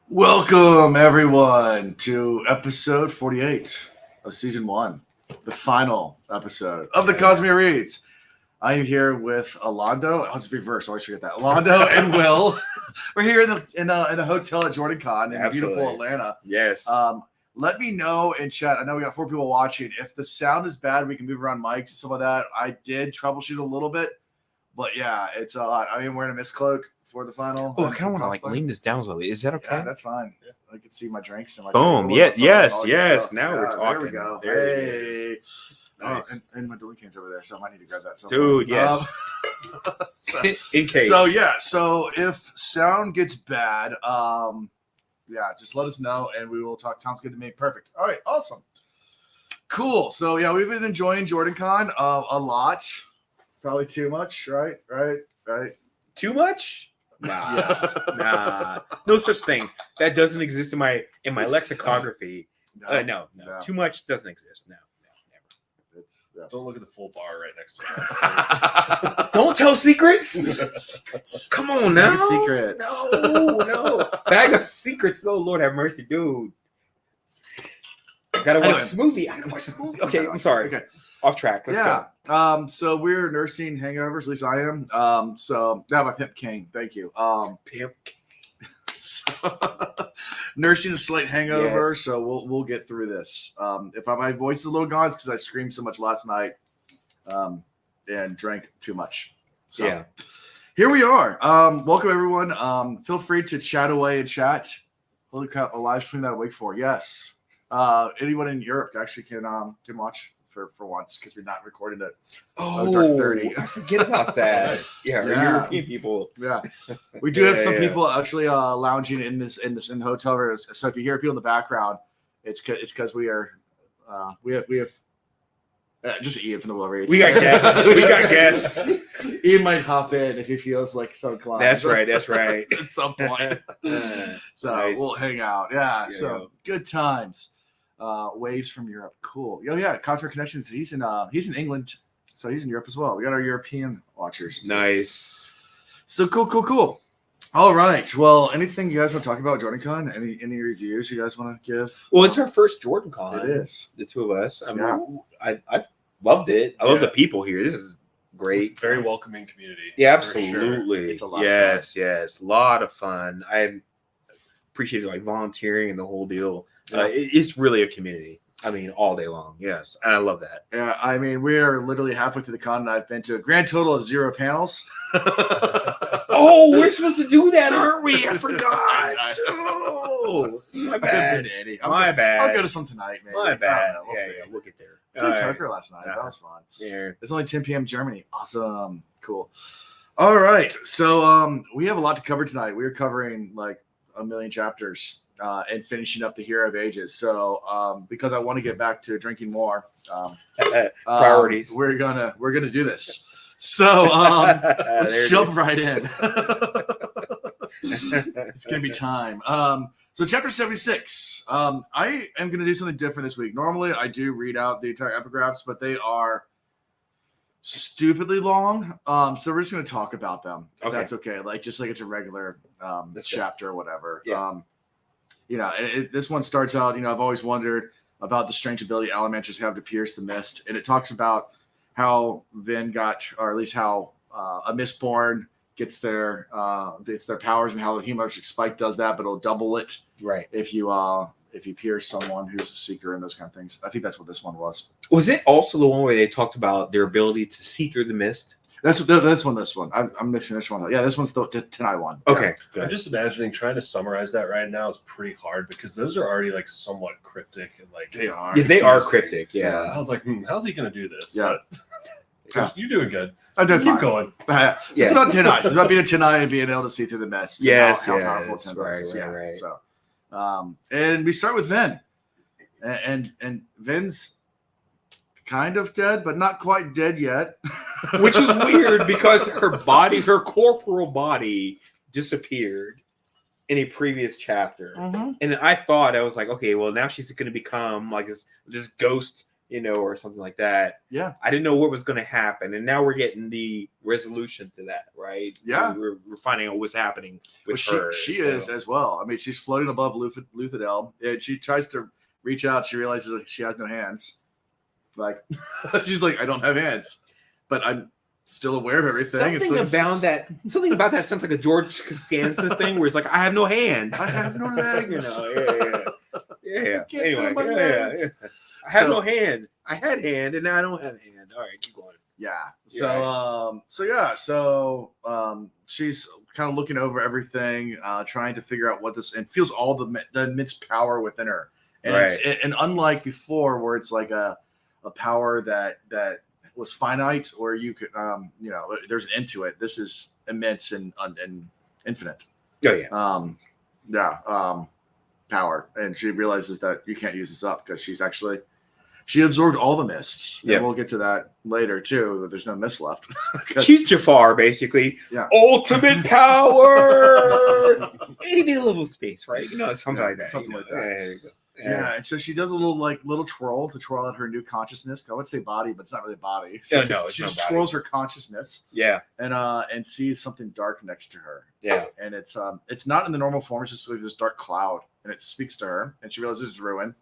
Welcome, everyone, to episode 48 of season 1, the final episode of the Cosmere Reads. I am here with Alondo. Oh, it's reverse. I always forget that. Alondo and Will. We're here in the hotel at Jordan Con in beautiful Atlanta. Yes. Let me know in chat. I know we got 4 people watching. If the sound is bad, we can move around mics and stuff like that. I did troubleshoot a little bit, but yeah, it's a lot. I mean, wearing a mist cloak for the final. Oh, I kind of want to lean this down slowly. Is that okay? Yeah, that's fine. Yeah. I can see my drinks and my boom. Yes. Now we're talking. There we go. Hey. Nice. And my dually cane's over there, so I might need to grab that. Dude, yes. In case. So if sound gets bad, just let us know and we will talk. Sounds good to me. Perfect. All right, awesome. Cool. So yeah, we've been enjoying Jordan Con a lot. Probably too much, right? Too much? Nah. Yes. Nah. No such thing. That doesn't exist in my lexicography. No. Too much doesn't exist. No, never. Don't look at the full bar right next to it. Don't tell secrets. Come on now. Secrets. No. Bag of secrets. Oh, Lord have mercy, dude. I gotta watch this movie. Okay, I'm sorry. Okay. Off track. Let's go. So we're nursing hangovers. At least I am. My Pimp King. Thank you. Pimp. Nursing a slight hangover. Yes. So we'll get through this. If my voice is a little gone, it's because I screamed so much last night, and drank too much. So yeah. Here we are. Welcome everyone. Feel free to chat away and chat. Holy crap! A live stream that I wait for. Yes. Anyone in Europe actually can watch for once because we're not recording it. Dark 30. I forget about that. Yeah, European people. Yeah, we do have some people actually lounging in the hotel room. So if you hear people in the background, it's because we have just Ian from the Will Reads. We got guests. Ian might hop in if he feels like so inclined. That's right. At some point. So nice. We'll hang out. Yeah. So good times. Waves from Europe. Cool. Yeah. Cosmere Connections. He's in England, so he's in Europe as well. We got our European watchers. Nice. So cool. All right. Well, anything you guys want to talk about Jordan Con? Any reviews you guys want to give? Well, it's our first Jordan Con. It is. The two of us. I loved it. I love the people here. This is great. Very welcoming community. Yeah, absolutely. Sure. It's a lot of fun. Yes. A lot of fun. I appreciated volunteering and the whole deal. Yeah. It's really a community. I mean, all day long. Yes. And I love that. Yeah. I mean, we are literally halfway through the con and I've been to a grand total of 0 panels. Oh, we're supposed to do that, aren't we? I forgot. Oh, my bad. My bad. I'll go to some tonight, maybe. My bad. We'll see. We'll get there. Played Tucker last night. That was fun. Yeah. It's only 10 p.m. Germany. Awesome. Cool. All right. So we have a lot to cover tonight. We're covering like a million chapters and finishing up the Hero of Ages. So because I want to get back to drinking more, priorities. We're gonna do this. So let's jump right in. It's gonna be time. So chapter 76. I am gonna do something different this week. Normally I do read out the entire epigraphs, but they are stupidly long. So we're just gonna talk about them. If that's okay. Just like it's a regular chapter or whatever. Yeah. This one starts out, I've always wondered about the strange ability Elementers have to pierce the mist. And it talks about how Vin got, or at least how a Mistborn gets their powers and how the Hemoelectric Spike does that, but it'll double it if you pierce someone who's a seeker and those kind of things. I think that's what this one was. Was it also the one where they talked about their ability to see through the mist? This one. I'm mixing this one up. Yeah, this one's the tonight one. Okay. Yeah. I'm just imagining trying to summarize that right now is pretty hard because those are already somewhat cryptic and they are. Yeah, they are cryptic. Yeah. I was like, how's he gonna do this? Yeah. But you're doing good. I'm doing Keep fine. going. It's about Tenai. It's about being a Tenai and being able to see through the mist. Yes. How powerful Tenai is. Right. So, and we start with Vin, and Vin's kind of dead, but not quite dead yet. Which is weird because her corporal body disappeared in a previous chapter. Mm-hmm. And I thought, I was like, okay, well, now she's going to become like this ghost or something like that. Yeah. I didn't know what was going to happen, and now we're getting the resolution to that, right? Yeah. We're finding out what's happening with Well, her. she is as well. I mean, she's floating above Luthadel, and she tries to reach out. She realizes like, she has no hands. Like, she's like, I don't have hands, but I'm still aware of everything. Something about that sounds like a George Costanza thing, where it's like, I have no hand, I have no legs. Yeah. Can't Anyway, feel my legs. I have no hand. I had hand, and now I don't have hand. All right, keep going. Yeah. Yeah. So she's kind of looking over everything, trying to figure out what this, and feels all the immense power within her. And Right. and unlike before, where it's like a power that was finite, or you could there's an end to it. This is immense and infinite. Oh yeah. Power, and she realizes that you can't use this up because she absorbed all the mists. Yeah, we'll get to that later too. That there's no mist left. She's Jafar, basically. Yeah. Ultimate power. Any level of space, right? Something like that. Something like that. Yeah, there you go. Yeah, and so she does a little twirl to twirl out her new consciousness. I would say body, but it's not really body. No, She it's just not body. twirls her consciousness. Yeah. And sees something dark next to her. Yeah. And it's not in the normal form. It's just like this dark cloud, and it speaks to her, and she realizes it's Ruin,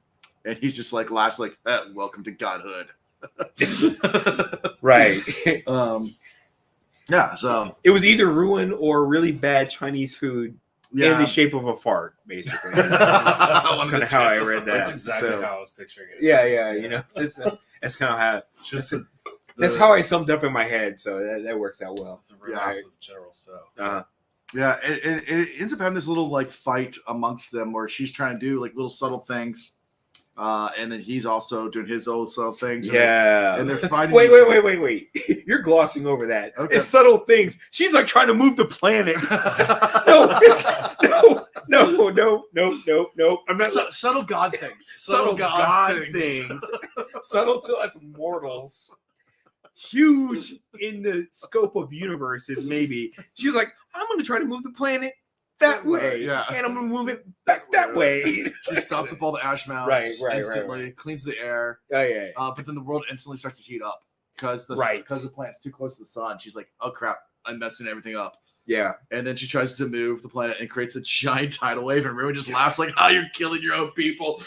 and he's just like laughs like, "Welcome to godhood." Right. Yeah. So it was either ruin or really bad Chinese food. yeah. In the shape of a fart, basically. That's kind of how I read that. That's exactly how I was picturing it. Yeah. That's kind of how. That's how I summed up in my head. So that works out well. The reverse of General So. Yeah, it ends up having this little like fight amongst them where she's trying to do like little subtle things, and then he's also doing his own subtle things. Yeah, and they're fighting. Wait! You're glossing over that. Okay. It's subtle things. She's like trying to move the planet. No. I'm not subtle God things. Subtle God things. Subtle to us mortals. Huge in the scope of universes, maybe. She's like, I'm going to try to move the planet that way. Yeah. And I'm going to move it back that way. She stops up all the ash mounds instantly, cleans the air. Oh, yeah. But then the world instantly starts to heat up because the planet's too close to the sun. She's like, oh, crap, I'm messing everything up. Yeah. And then she tries to move the planet and creates a giant tidal wave, and Ruin just laughs like, "Oh, you're killing your own people."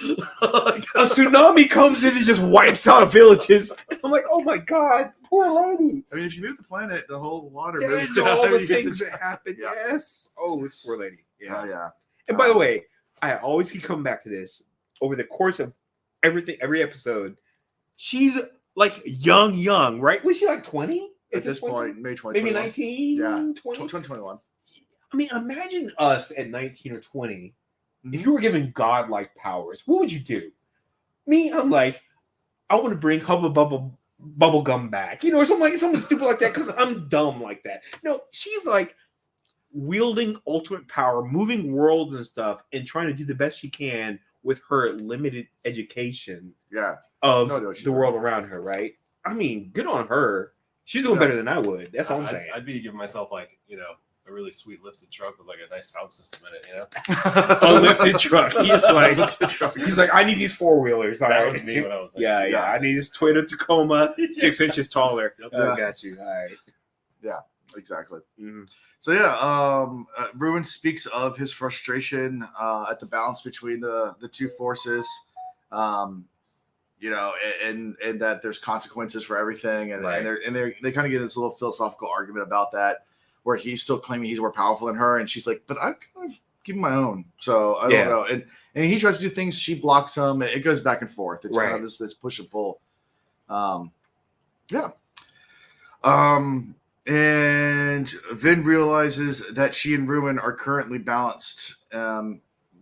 A tsunami comes in and just wipes out villages. I'm like, oh my god, poor lady. I mean, if you move the planet, the whole water moves. moves. All the things that happen. Yeah. Yes. Oh, it's poor lady. Yeah. Yeah. And by the way, I always keep coming back to this. Over the course of every episode, she's like young, right? Was she like 20? At this point, maybe 20, maybe 19, yeah, 20? 2021. I mean, imagine us at 19 or 20. If you were given godlike powers, what would you do? Me, I'm like, I want to bring Hubba Bubble Gum back, or something stupid like that, because I'm dumb like that. No, she's like wielding ultimate power, moving worlds and stuff, and trying to do the best she can with her limited education of the world around her, right? I mean, good on her. She's doing better than I would. That's all I'm saying. I'd be giving myself a really sweet lifted truck with like a nice sound system in it, A lifted truck. He's like, I need these 4-wheelers. That was me when I was like, yeah. I need this Toyota Tacoma 6 inches taller. Yep. I got you. All right. Yeah, exactly. Mm-hmm. So Ruin speaks of his frustration at the balance between the two forces. And that there's consequences for everything, and they kind of get this little philosophical argument about that, where he's still claiming he's more powerful than her, and she's like, "But I'm kind of keeping my own, so I don't know." And he tries to do things, she blocks him. It goes back and forth. It's kind of this push and pull. And Vin realizes that she and Ruin are currently balanced.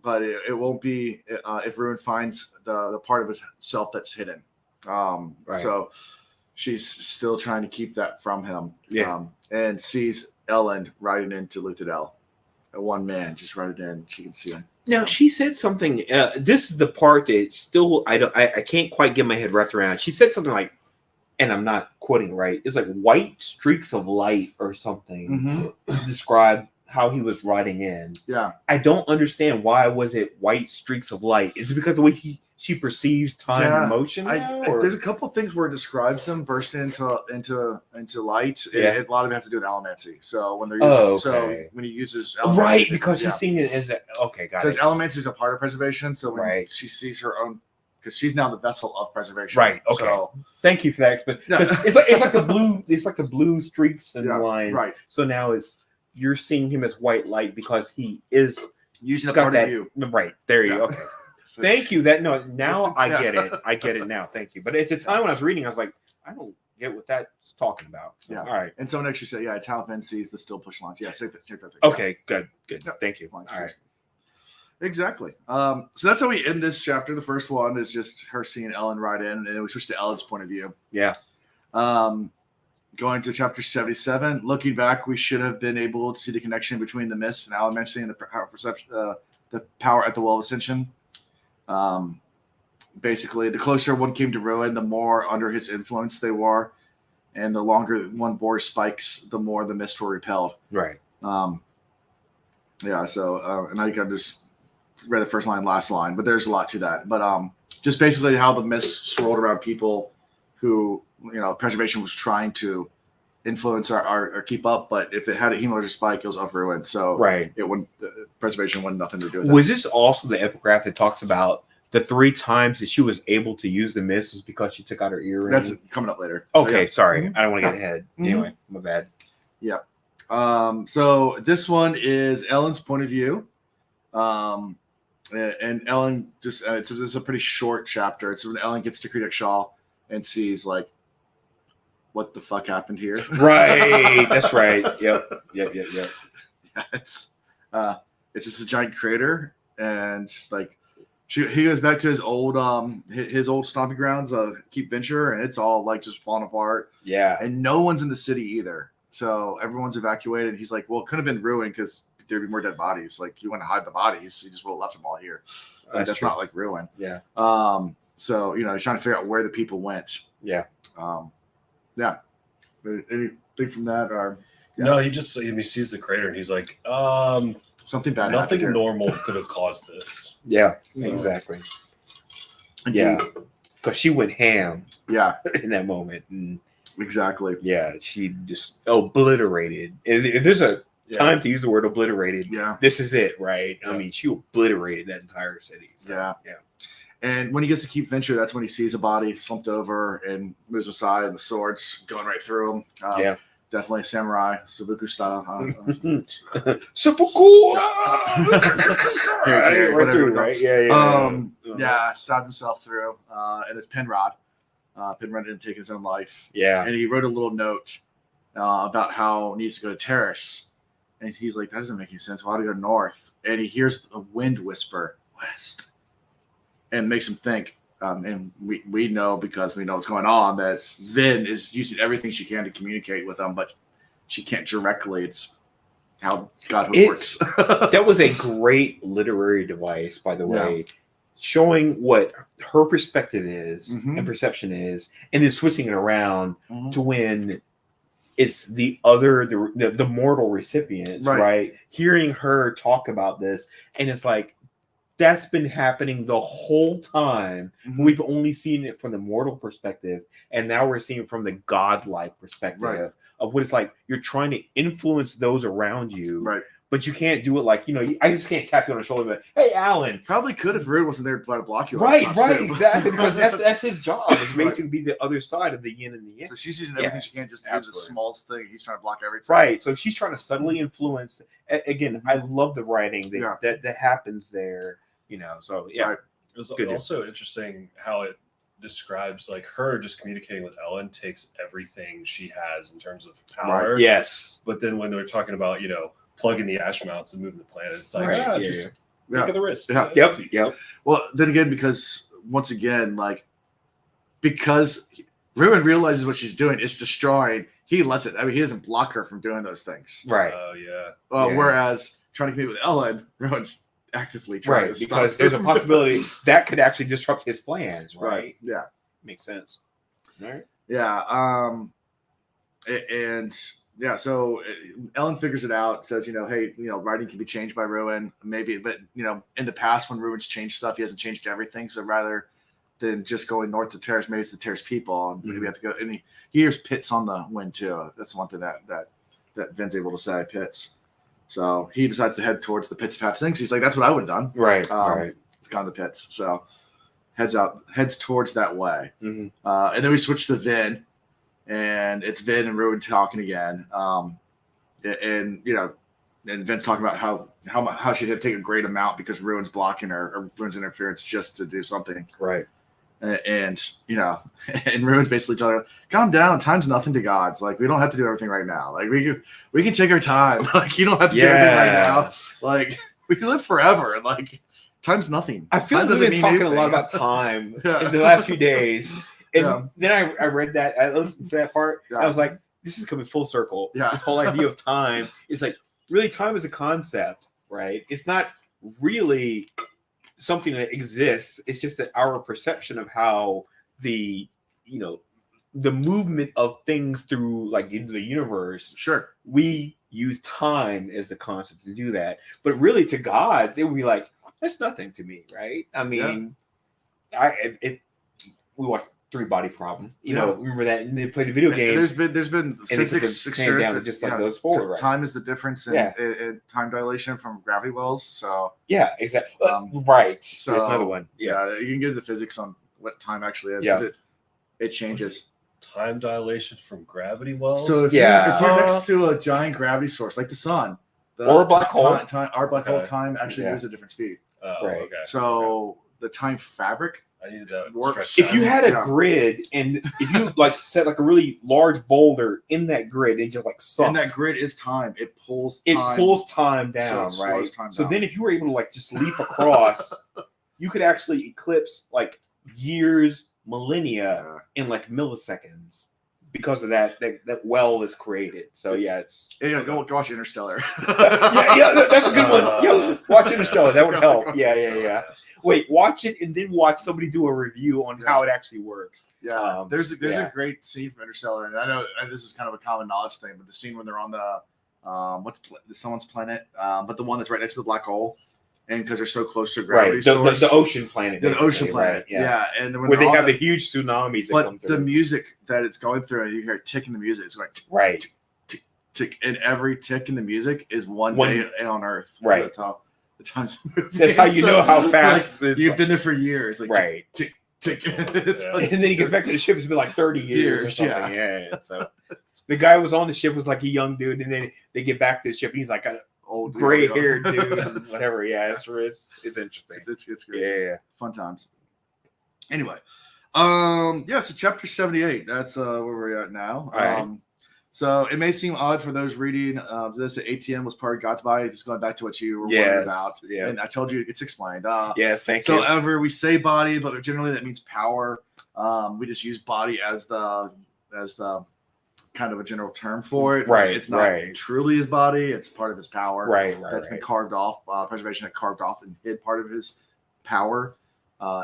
But it won't be if Ruin finds the part of himself that's hidden. So she's still trying to keep that from him. And sees Ellen riding into Luthadel. One man just riding in. She can see him. Now she said something. This is the part that still I can't quite get my head wrapped around. She said something like, and I'm not quoting right. It's like white streaks of light or something to describe how he was riding in. Yeah. I don't understand, why was it white streaks of light? Is it because of the way she perceives time and motion now? There's a couple of things where it describes them bursting into light. Yeah. A lot of it has to do with allomancy. So when they're using, so when he uses allomancy, because she's seeing it as got it. Because allomancy is a part of preservation. So when she sees her own, because she's now the vessel of preservation. Right. Okay. So, thank you for that. But it's like the blue streaks and lines. Right. So now you're seeing him as white light because he is using a part of you. Right. There you go. Okay. Thank you. Now I get it. I get it now. Thank you. But at the time when I was reading, I was like, I don't get what that's talking about. So, yeah. All right. And someone actually said, it's how Vin sees the still push lines. Yeah. Same thing. Okay. Good. Yeah. Thank you. All right. Exactly. So that's how we end this chapter. The first one is just her seeing Ellen ride in, and we switch to Ellen's point of view. Yeah. Going to chapter 77. Looking back, we should have been able to see the connection between the mist and Alan mentioning the power perception, the power at the Well of Ascension. Basically, the closer one came to ruin, the more under his influence they were, and the longer one bore spikes, the more the mist were repelled. Right. Yeah. So, and I kind of just read the first line, last line, but there's a lot to that. But just basically how the mist swirled around people who, preservation was trying to influence or keep up, but if it had a hemolytic spike, it was of ruin. So it wouldn't. Preservation wanted nothing to do with that. Was this also the epigraph that talks about the 3 times that she was able to use the mist was because she took out her earring? That's coming up later. Okay, sorry, I don't want to get ahead. Anyway, my bad. Yeah. So this one is Ellen's point of view. And Ellen just it's a pretty short chapter. It's when Ellen gets to Creedic Shaw and sees like what the fuck happened here. Right. That's right. Yep. Yeah, it's just a giant crater, and like he goes back to his old stomping grounds, Keep Venture, and it's all like just falling apart. Yeah. And no one's in the city either. So everyone's evacuated. He's like, well, it could have been ruined because there'd be more dead bodies. Like you want to hide the bodies, you just would have left them all here. That's not like ruin. Yeah. So he's trying to figure out where the people went. Yeah. Yeah. Anything from that? Or no, he sees the crater and he's like, something bad. Nothing normal could have caused this. Yeah. So, exactly. Yeah. Because she went ham. Yeah. In that moment. And exactly. Yeah. She just obliterated. If there's a time to use the word obliterated, this is it, right? I mean, she obliterated that entire city. So, yeah. And when he gets to Keep Venture, that's when he sees a body slumped over and moves aside, and the sword's going right through him. Definitely samurai, Sabuku style. Seppuku! Right through, right? Yeah, stabbed himself through. And it's Penrod. Penrod didn't take his own life. Yeah. And he wrote a little note about how he needs to go to Terrace. And he's like, that doesn't make any sense. Why do I go north? And he hears a wind whisper, west. And makes him think. And we know, because we know what's going on, that Vin is using everything she can to communicate with them, but she can't directly. It's how Godhood works. That was a great literary device, by the way, showing what her perspective is and perception is, and then switching it around to when it's the other, the mortal recipients, right? Hearing her talk about this, and it's like, that's been happening the whole time. We've only seen it from the mortal perspective, and now we're seeing it from the godlike perspective of what it's like. You're trying to influence those around you, but you can't do it like, I just can't tap you on the shoulder and be like, hey, Alan. Probably could if Rude wasn't there to try to block you. Right, exactly, because that's his job. It's basically be the other side of the yin and the yang. So she's using everything she can just to do the smallest thing. He's trying to block everything. Right, so she's trying to subtly influence. Again, I love the writing that happens there. So it was also interesting how it describes like her just communicating with Ellen takes everything she has in terms of power. Yes, but then when they're talking about plugging the ash mounts and moving the planet, it's like take the risk. Yep. Well, then again, because once again, because Ruin realizes what she's doing is destroying, he lets it. I mean, he doesn't block her from doing those things. Right. Oh Whereas trying to communicate with Ellen, Ruin's actively trying to because stop there's a possibility that could actually disrupt his plans, right? Yeah. Makes sense. All right. Yeah. And yeah, so Ellen figures it out, says, hey, writing can be changed by Ruin, maybe, but in the past when Ruin's changed stuff, he hasn't changed everything. So rather than just going north of Terrace, maybe it's the Terrace people, and maybe we have to go. And he hears Pits on the wind too. That's one thing that Vin's able to say, Pits. So he decides to head towards the Pits of Half Things. He's like, that's what I would have done. Right. It's kind of the Pits. So heads towards that way. Mm-hmm. And then we switch to Vin. And it's Vin and Ruin talking again, and Vin's talking about how she had to take a great amount because Ruin's blocking her or Ruin's interference just to do something, right? And and Ruin's basically telling her, "Calm down, time's nothing to gods. Like we don't have to do everything right now. Like we can take our time. Like you don't have to do everything right now. Like we can live forever. Like time's nothing. I feel time like we've been talking anything. a lot about time in the last few days." And then I read that, I listened to that part, and I was like, this is coming full circle. Yeah. This whole idea of time is like, really, time is a concept, right? It's not really something that exists. It's just that our perception of how the movement of things through like into the universe. Sure. We use time as the concept to do that. But really to gods, it would be like, that's nothing to me, right? I mean, we watched Three-Body Problem. Remember that? And they played a video game. There's been physics experiments that just like goes forward. Right? Time is the difference in time dilation from gravity wells. So yeah, exactly. Right. So there's another one. Yeah, you can get into physics on what time actually is. Yeah. It changes. Time dilation from gravity wells. So if you're next to a giant gravity source like the sun, or a black hole, our black hole time actually moves at a different speed. Right. Okay. So the time fabric. I needed that. Works. If you had a grid and if you like set like a really large boulder in that grid and just like suck. And that grid is time. It pulls time down, so right? Time so down. Then if you were able to like just leap across, you could actually eclipse like years, millennia in like milliseconds because of that well is created. So it's go watch Interstellar. that's a good one. Watch Interstellar. That would help. Yeah. Wait, watch it and then watch somebody do a review on how it actually works. Yeah, there's a great scene from Interstellar, and I know this is kind of a common knowledge thing, but the scene when they're on the someone's planet, but the one that's right next to the black hole. And because they're so close to gravity source, the ocean planet, the ocean planet, right? And then where they have the huge tsunamis that come through. But the music that it's going through, you hear tick in the music. It's like right, tick, tick, and every tick in the music is one day on Earth. Right, that's how the time's moving. That's how you know how fast you've been there for years. Like right, tick, tick. And then he gets back to the ship. It's been like 30 years or something. Yeah. So the guy was on the ship was like a young dude, and then they get back to the ship, and he's like old gray-haired dude, and whatever. Yeah, it's interesting. It's great. Yeah, fun times. Anyway, so chapter 78. That's where we're at now. Right. So it may seem odd for those reading this. That ATM was part of God's body. This is going back to what you were wondering about. Yeah. And I told you it's explained. Yes, thank you. So ever we say body, but generally that means power. We just use body as the kind of a general term for it. Right. It's not truly his body. It's part of his power. Right. That's been carved off. Preservation had carved off and hid part of his power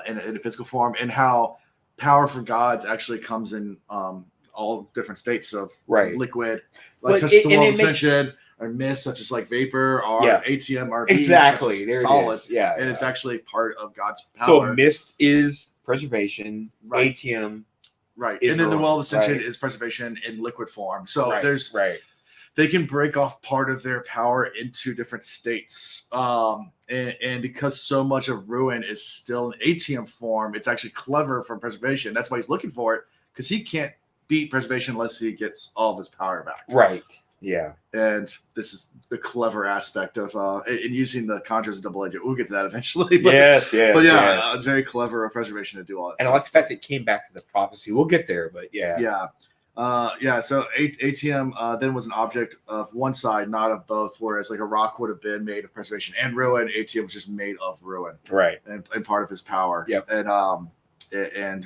in a physical form, and how power for gods actually comes in all different states of liquid, like such as the world ascension, or mist, such as like vapor, or ATM, or exactly there solid. And it's actually part of God's power. So mist is preservation. ATM. Right. And then the well of ascension is preservation in liquid form. So they can break off part of their power into different states. And because so much of Ruin is still in ATM form, it's actually clever for preservation. That's why he's looking for it, because he can't beat preservation unless he gets all of his power back. Right. Yeah. And this is the clever aspect of in using the Conjurers of double agent. We'll get to that eventually. But, yes. Very clever of preservation to do all that. And I like the fact that it came back to the prophecy. We'll get there, but yeah. So ATM then was an object of one side, not of both. Whereas like a rock would have been made of preservation and Ruin, ATM was just made of Ruin, right? And part of his power. Yep. And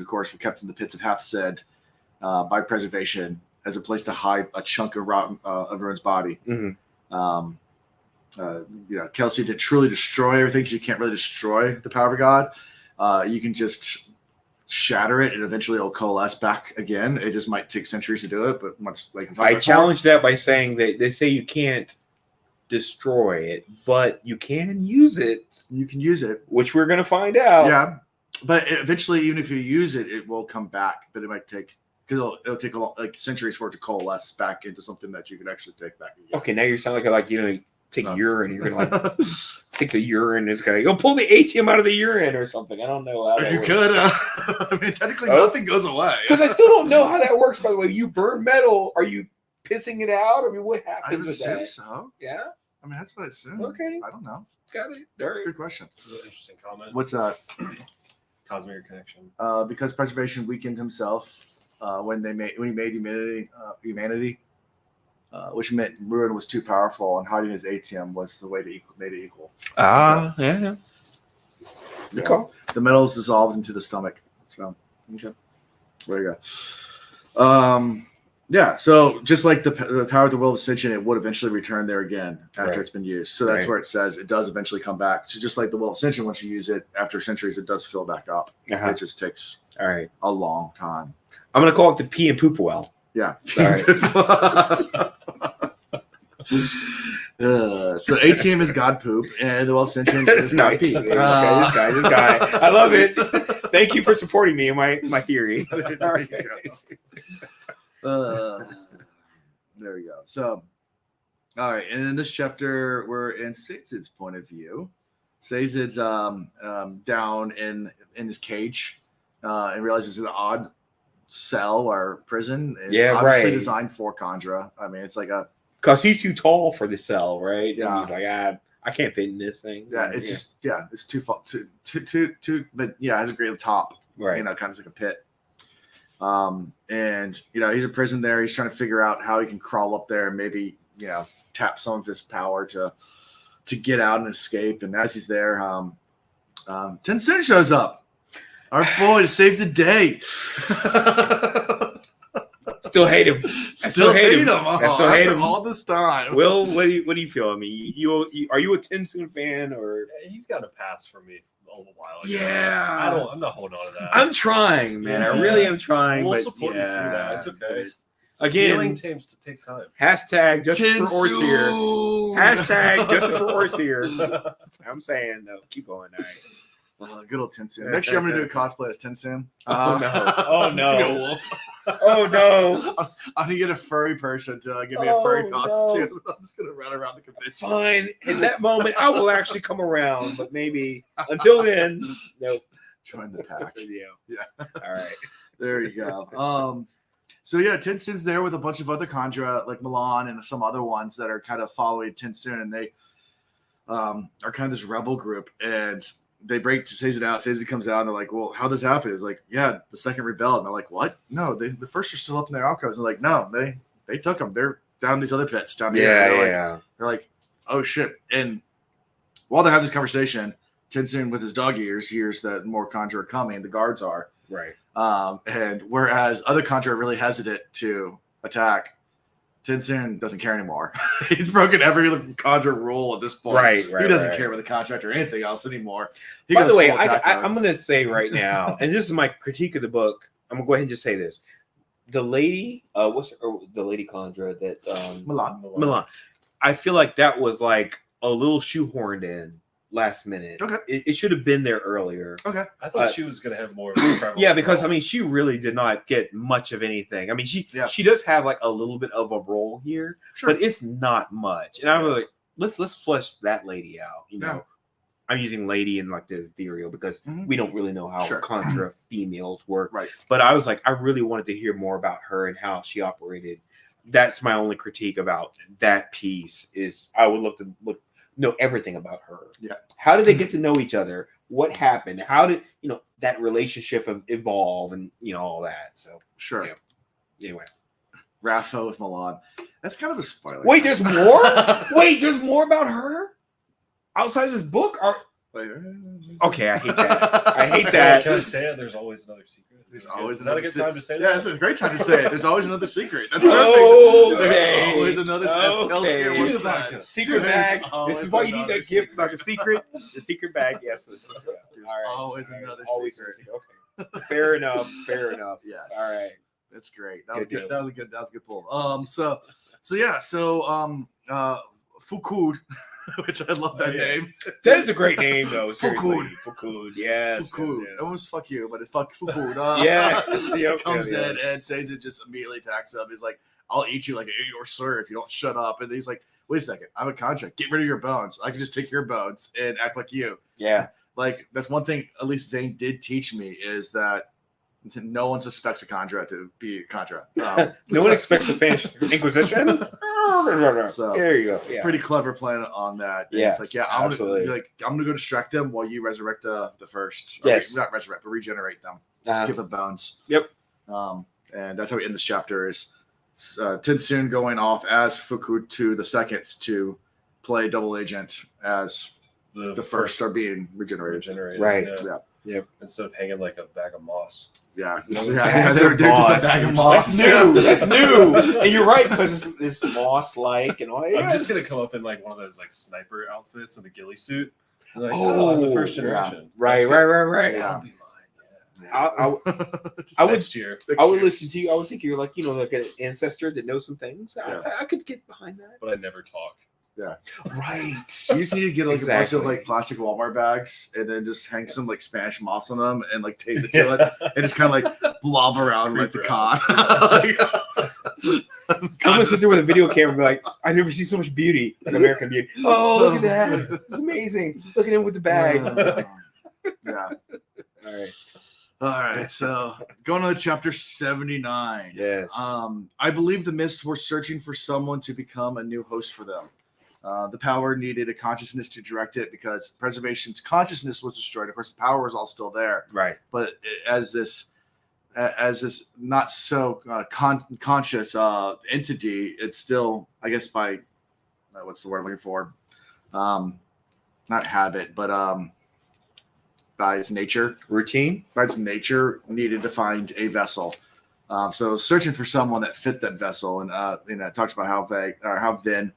of course, we're kept in the pits of Hathsed by preservation as a place to hide a chunk of Ruin's body. Mm-hmm. Kelsey did truly destroy everything, because you can't really destroy the power of God. You can just shatter it, and eventually it'll coalesce back again. It just might take centuries to do it, but much like I challenge that by saying that they say you can't destroy it, but you can use it. You can use it, which we're gonna find out. Yeah, but eventually, even if you use it, it will come back. But it might take because it'll take like centuries for it to coalesce back into something that you can actually take back again. Okay, now you sound like take urine. You're gonna like take the urine. It's gonna go pull the ATM out of the urine or something. I don't know how that You works. could. I mean, technically, nothing goes away. Because I still don't know how that works. By the way, you burn metal. Are you pissing it out? I mean, what I happens would with assume that? so. Yeah. I mean, that's what I assume. Okay. I don't know. Got it. That's a good question. That's an interesting comment. What's that? Cosmere connection. Because preservation weakened himself when he made humanity, which meant ruin was too powerful, and hiding his ATM was the way to made it equal. Yeah. Yeah. Cool. The metal is dissolved into the stomach. So okay, there you go. Yeah, so just like the power of the will of ascension, it would eventually return there again after it's been used. So that's where it says it does eventually come back. So just like the will of ascension, once you use it after centuries, it does fill back up. Uh-huh. It just takes a long time. I'm gonna call it the pee and poop well. Yeah. All right. So ATM is God poop, and the will of ascension is God Nice. pee. This guy. I love it. Thank you for supporting me in my theory. There you go. There we go. So, all right, and in this chapter, we're in Sazed's point of view. Sazed's down in his cage and realizes it's an odd cell or prison. And obviously designed for Kandra. I mean, it's like because he's too tall for the cell, right? Yeah. And he's like, I can't fit in this thing. Yeah, it's it's too, but yeah, it has a great top. Right. You know, kind of like a pit. And he's in prison there. He's trying to figure out how he can crawl up there and maybe tap some of his power to get out and escape. And as he's there, Tenzin shows up, our boy, to save the day. Still hate him. I still hate him. I still hate him all this time. Will, what do you feel? I mean, are you a Tenzin fan or? He's got a pass for me a little while ago. Yeah, I'm not holding on to that. I'm trying, man. I really am trying. We'll but support you through that. It's okay. Again, healing takes time. Hashtag Justice for Orseer. Hashtag Justice for Orseer. I'm saying no. Keep going. All right. Good old Tenzin. Next year I'm gonna do a cosplay as Tenzin. Oh no! Oh no! Oh no! I'm gonna get a furry person to give me a furry costume. No. I'm just gonna run around the convention. Fine. In that moment, I will actually come around, but maybe until then, nope. Join the pack. Yeah. All right. There you go. So yeah, Tenzin's there with a bunch of other Kandra, like Milan and some other ones that are kind of following Tenzin, and they are kind of this rebel group, and they break Sazed out. Sazed comes out, and they're like, "Well, how this happened?" It's like, "Yeah, the second rebelled." And they're like, "What? No, the first are still up in their alcoves." And like, "No, they took them. They're down these other pits down here." They're like, "Oh shit!" And while they have this conversation, Tenzin with his dog ears hears that more Kandra are coming. The guards are right. And whereas other Kandra are really hesitant to attack, Tenzin doesn't care anymore. He's broken every Kandra rule at this point. Right. He doesn't care about the contract or anything else anymore. By the way, I'm going to say right now, and this is my critique of the book. I'm going to go ahead and just say this. The lady, the lady Kandra that Milan. I feel like that was like a little shoehorned in last minute. Okay. It should have been there earlier. Okay. I thought she was going to have more of a yeah, because I mean, she really did not get much of anything. I mean, she does have like a little bit of a role here, but it's not much. And I'm like, let's flesh that lady out. You know, I'm using lady in like the ethereal because we don't really know how Kandra females work. Right. But I was like, I really wanted to hear more about her and how she operated. That's my only critique about that piece. Is I would love to know everything about her. Yeah. How did they get to know each other? What happened? How did that relationship evolve and all that? So Anyway, Rafa with Milan. That's kind of a spoiler. Wait, there's more? Wait, there's more about her outside of this book? Okay, I hate that. I hate that. Can I say it? There's always another secret. There's always another good time to say that? Yeah, it's a great time to say it. There's always another secret. That's There's always another secret bag. This is why you need that gift about the secret. The secret bag. Yes. Always another secret. Fair enough. Yes. All right. That's great. That was Good good. deal. That was a good pull. Fukud, which I love that Oh, yeah. name. That is a great name, though. Fukud. Seriously. Fukud. Yes. Fukud. Yes, It was fuck you, but it's fuck Fukud. Yes. Yep, Comes yep, in and says it, just immediately attacks him. He's like, I'll eat you like your sir if you don't shut up. And he's like, wait a second, I'm a contract. Get rid of your bones. I can just take your bones and act like you. Yeah. Like, that's one thing at least Zane did teach me, is that no one suspects a Contra to be a Contra. No one expects to finish Inquisition. So, there you go. Yeah. pretty clever plan on that. And Yes, it's like, absolutely. I'm gonna go distract them while you resurrect the first. Yes. Not resurrect, but regenerate them. Give them bones. Yep. And that's how we end this chapter. Is Tinsun going off as Fuku to the seconds to play double agent as the first are being regenerated. Right. Yeah. Yep. Instead of hanging like a bag of moss. Yeah. Bag They're of just moss. a bag of moss. That's new. That's new. And you're right, because it's moss-like and all. Yeah. I'm just gonna come up in like one of those like sniper outfits and a ghillie suit. Like, Oh, I'm the first yeah. generation. right. Yeah. That'll be mine. Yeah. I would. Next year. I would listen to you. I would think you're like, like an ancestor that knows some things. Yeah. I could get behind that. But I never talk. Right. You just need to get like a bunch Exactly. of like plastic Walmart bags and then just hang some like Spanish moss on them and like tape it to it and just kind of like blob around like the con. I'm gonna sit there with a video camera and be like, I've never seen so much beauty, like American Beauty. Oh, look at that. It's amazing. Look at him with the bag. Yeah. All right. All right. So going on to chapter 79. Yes. I believe the Mist were searching for someone to become a new host for them. The power needed a consciousness to direct it because preservation's consciousness was destroyed. Of course, the power was all still there, Right. but as this not so conscious entity, it's still, I guess, by what's the word I'm looking for? Not habit, but by its nature. Routine. By its nature, needed to find a vessel. So searching for someone that fit that vessel, and it talks about how Vin,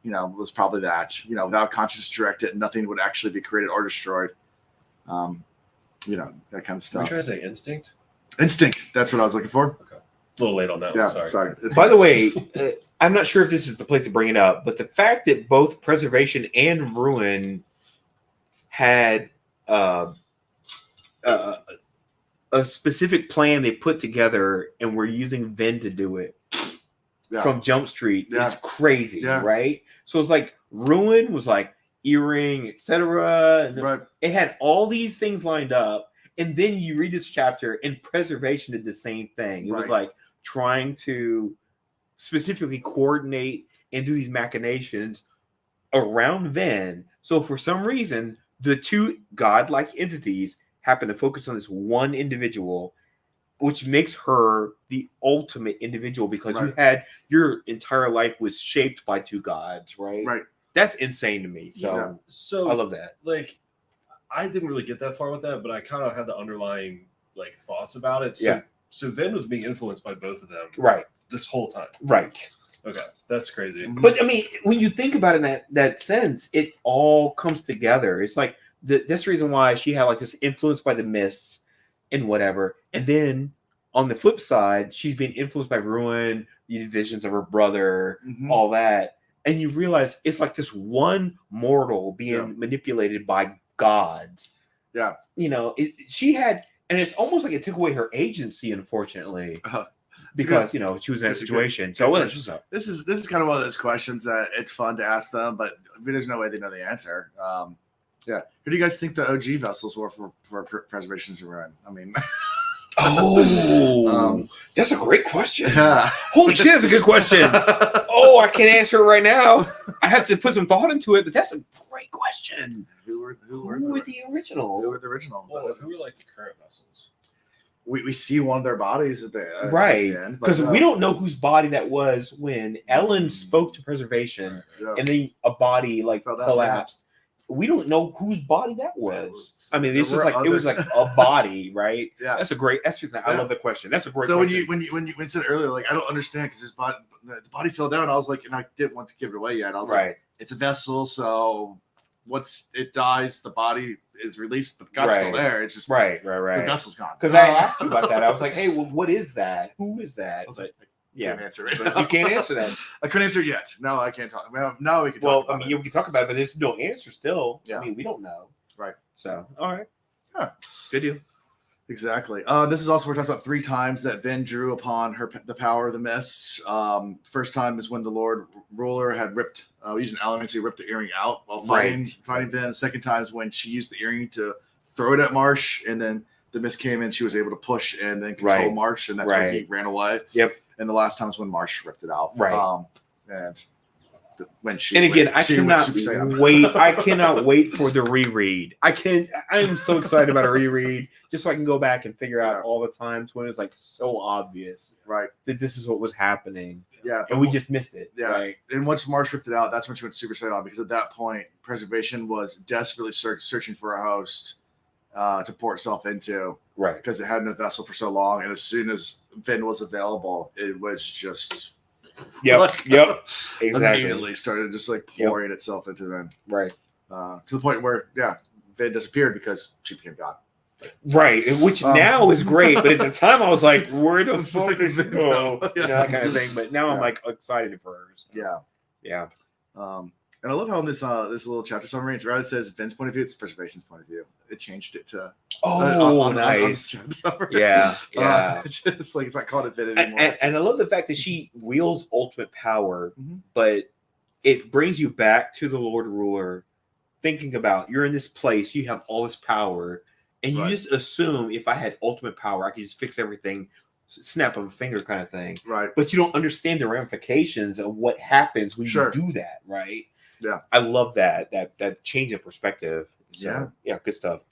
was probably that. Without conscious directed, nothing would actually be created or destroyed. That kind of Are you stuff. trying to say instinct? Instinct. That's what I was looking for. A little late on that Yeah. one. Sorry. By the way, I'm not sure if this is the place to bring it up, but the fact that both Preservation and Ruin had a specific plan they put together and were using Vin to do it from Jump Street. Yeah. It's crazy, Yeah. right? So it's like Ruin was like earring, etc. And Right. it had all these things lined up. And then you read this chapter and Preservation did the same thing. It was Right. like trying to specifically coordinate and do these machinations around Vin. So for some reason, the two godlike entities happen to focus on this one individual, which makes her the ultimate individual because you Right. had your entire life was shaped by two gods, right? Right. That's insane to me. So Yeah. So I love that. like I didn't really get that far with that, but I kind of had the underlying like thoughts about it. So, Yeah. So Vin was being influenced by both of them Right. this whole time. Right. Okay, that's crazy. But I mean, when you think about it in that sense, it all comes together. It's like that's the reason why she had like this influence by the mists and whatever. And then on the flip side, she's being influenced by Ruin, these visions of her brother, Mhm. all that. And you realize it's like this one mortal being Yeah. manipulated by gods. Yeah. She had, and it's almost like it took away her agency, unfortunately, because she was in that It's a good- situation. So what's this up? This is kind of one of those questions that it's fun to ask them, but there's no way they know the answer. Yeah. Who do you guys think the OG vessels were for preservations of Ruin? I mean, Oh, that's a great question. yeah. Holy shit, that's a good question. Oh, I can't answer it right now. I have to put some thought into it, but that's a great question. Who were Who were the original? Who were the original? Well, who are like the current vessels? We see one of their bodies at the Right, end, because but, we don't know whose body that was when Ellen spoke to Preservation, yeah. and then a body like Fell down, collapsed. We don't know whose body that was. I mean, There it's just were like it was other- like a body, right? Yeah. That's just I Yeah. love the question. That's a great So question. when you said earlier, like, I don't understand because the body fell down. I was like, and I didn't want to give it away yet. I was like, right. it's a vessel, so once it dies, the body is released, but God's still there. It's just right. the vessel's gone. Because I asked you about that. I was like, hey, well, what is that? Who is that? I was like, yeah, can't answer it. but you can't answer that. I couldn't answer it yet. No, I can't talk. No, we can talk about we can talk about it, but there's no answer still. Yeah. I mean, we don't know. Right. So, all right. Yeah. Good deal. Exactly. This is also, we're talking about 3 times that Vin drew upon the power of the mists. First time is when the Lord Ruler had ripped, using allomancy, ripped the earring out while fighting Vin. The second time is when she used the earring to throw it at Marsh, and then the mist came in, she was able to push and then control Marsh, and that's when he ran away. Yep. And the last time is when Marsh ripped it out. Right. And when she and again, I cannot wait for the reread. I am so excited about a reread, just so I can go back and figure out all the times when it was like so obvious, that this is what was happening. Yeah, and we just missed it. Yeah, right. And once Marsh ripped it out, that's when she went Super Saiyan, because at that point, Preservation was desperately searching for a host to pour itself into, because it hadn't a vessel for so long, and as soon as Vin was available, it was just. Exactly. Immediately started just like pouring itself into Vin. Right. To the point where, Vin disappeared because she became God. Right. Which now is great. But at the time I was like, where the fuck did it go? That kind of thing. But now I'm like excited for her. So. Yeah. And I love how in this little chapter summary, it's rather it says Vin's point of view, it's Preservation's point of view. It changed it to nice. Yeah. It's like it's not called a Vin anymore. And I love the fact that she wields ultimate power, but it brings you back to the Lord Ruler, thinking about you're in this place, you have all this power, and you just assume if I had ultimate power, I could just fix everything, snap of a finger kind of thing. Right. But you don't understand the ramifications of what happens when you do that, right? Yeah. I love that change in perspective. So, good stuff.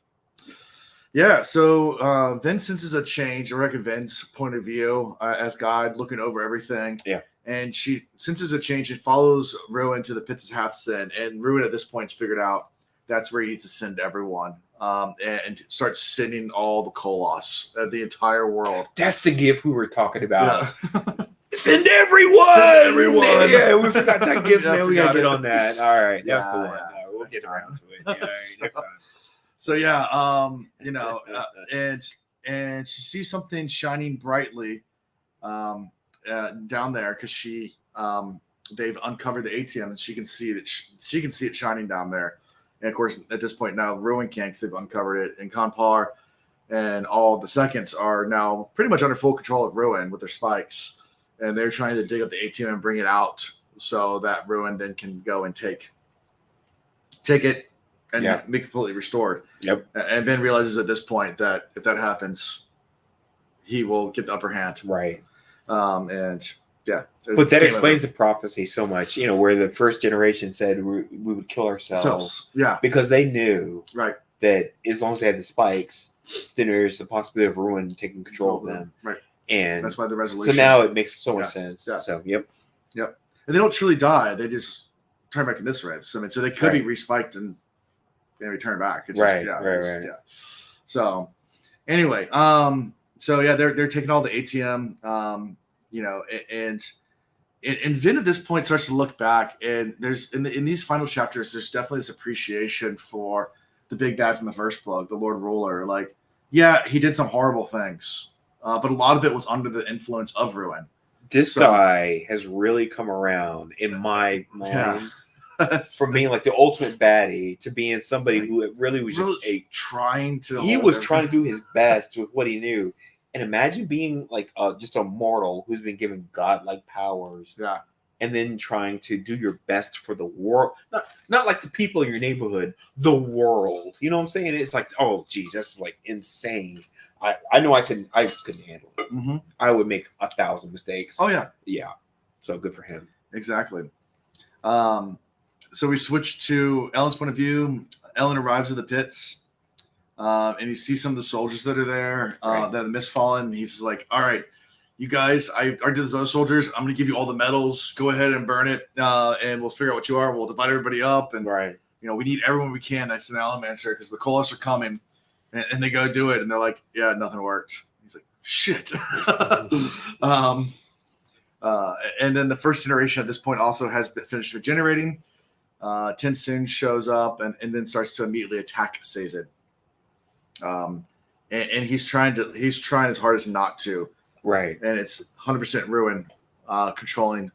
Yeah, so Vin senses a change, or Vin's point of view as God looking over everything. Yeah. And she senses a change and follows Ruin to the pits of Hathsin. And Ruin at this point has figured out that's where he needs to send everyone. And starts sending all the Koloss, the entire world. That's the gift we were talking about. Yeah. Send everyone! Send everyone! Yeah, we forgot that gift, man. We gotta get on that. All right, that's the one. We'll get around to it. Yeah, next time. So and she sees something shining brightly down there because they've uncovered the ATM and she can see that she can see it shining down there. And of course, at this point now, Ruin can't because they've uncovered it, and Kanpar and all the seconds are now pretty much under full control of Ruin with their spikes, and they're trying to dig up the ATM and bring it out so that Ruin then can go and take it and make it completely restored. Yep. And Vin realizes at this point that if that happens, he will get the upper hand. Right. But that explains the prophecy so much, where the first generation said we would kill ourselves. Yeah. Because they knew that as long as they had the spikes, then there's the possibility of Ruin taking control of them. Right. And that's why the resolution. So now it makes so much sense. Yeah. So, yep. And they don't truly die. They just turn back to Misthreads. I mean, so they could be respiked and return back. It's right. So anyway, they're taking all the ATM, and Vin at this point starts to look back, and there's in these final chapters, there's definitely this appreciation for the big bad from the first book, the Lord Ruler. Like, he did some horrible things, but a lot of it was under the influence of Ruin. This guy has really come around in my mind. From being like the ultimate baddie to being somebody who really was just trying to do his best with what he knew. And imagine being like just a mortal who's been given godlike powers. Yeah. And then trying to do your best for the world. Not like the people in your neighborhood, the world. You know what I'm saying? It's like, oh geez, that's like insane. I know I couldn't handle it. Mm-hmm. I would make 1,000 mistakes. Oh yeah. Yeah. So good for him. Exactly. So we switch to Ellen's point of view. Ellen arrives at the pits, and you see some of the soldiers that are there that have misfallen. He's like, all right, you guys, I did those soldiers. I'm going to give you all the medals. Go ahead and burn it, and we'll figure out what you are. We'll divide everybody up. And, we need everyone we can that's an Allomancer because the Koloss are coming. And they go do it, and they're like, yeah, nothing worked. He's like, shit. And then the first generation at this point also has finished regenerating. Tinsun shows up and then starts to immediately attack Sazed. And he's trying his hardest not to. Right. And it's 100% Ruin controlling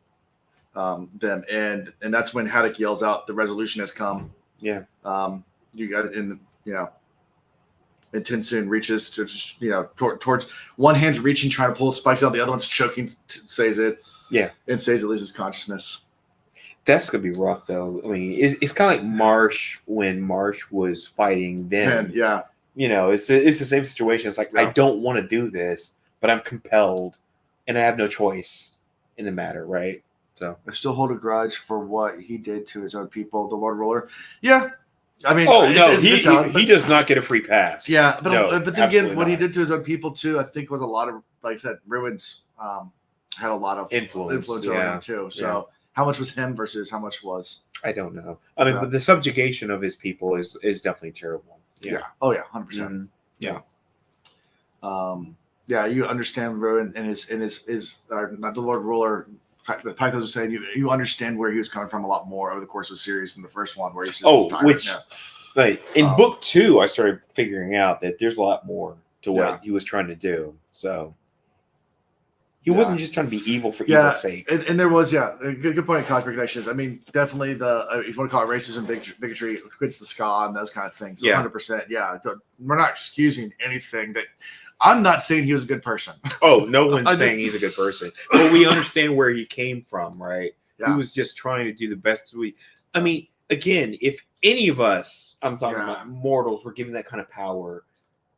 them. And that's when Haddock yells out, "The resolution has come." Yeah. You got it in, and Tinsun reaches to just, towards one hand's reaching, trying to pull spikes out, the other one's choking Sazed. Yeah. And Sazed loses consciousness. That's gonna be rough, though. I mean, it's kind of like Marsh when Marsh was fighting them. And, yeah. It's the same situation. It's like, I don't want to do this, but I'm compelled, and I have no choice in the matter, right? So I still hold a grudge for what he did to his own people, the Lord Ruler. Yeah. I mean, he does not get a free pass. Yeah, but then again, what he not. did to his own people too, I think was a lot of, like I said, Ruins had a lot of influence over him too. So how much was him versus how much was? I don't know. I mean, but the subjugation of his people is definitely terrible. Yeah. Oh yeah, 100%. Yeah. Yeah, you understand Ruin and his not the Lord Ruler. The Pythos was saying you understand where he was coming from a lot more over the course of the series than the first one, where he's just like in book 2, I started figuring out that there's a lot more to what he was trying to do. So he wasn't just trying to be evil for evil's sake. And there was a good point of cosmic connections. I mean, definitely if you want to call it racism, bigotry, quits the ska and those kind of things. 100%. Yeah, we're not excusing anything that. I'm not saying he was a good person. Oh, no one's saying he's a good person. But we understand where he came from, right? Yeah. He was just trying to do the best I mean, again, if any of us, I'm talking about mortals, were given that kind of power,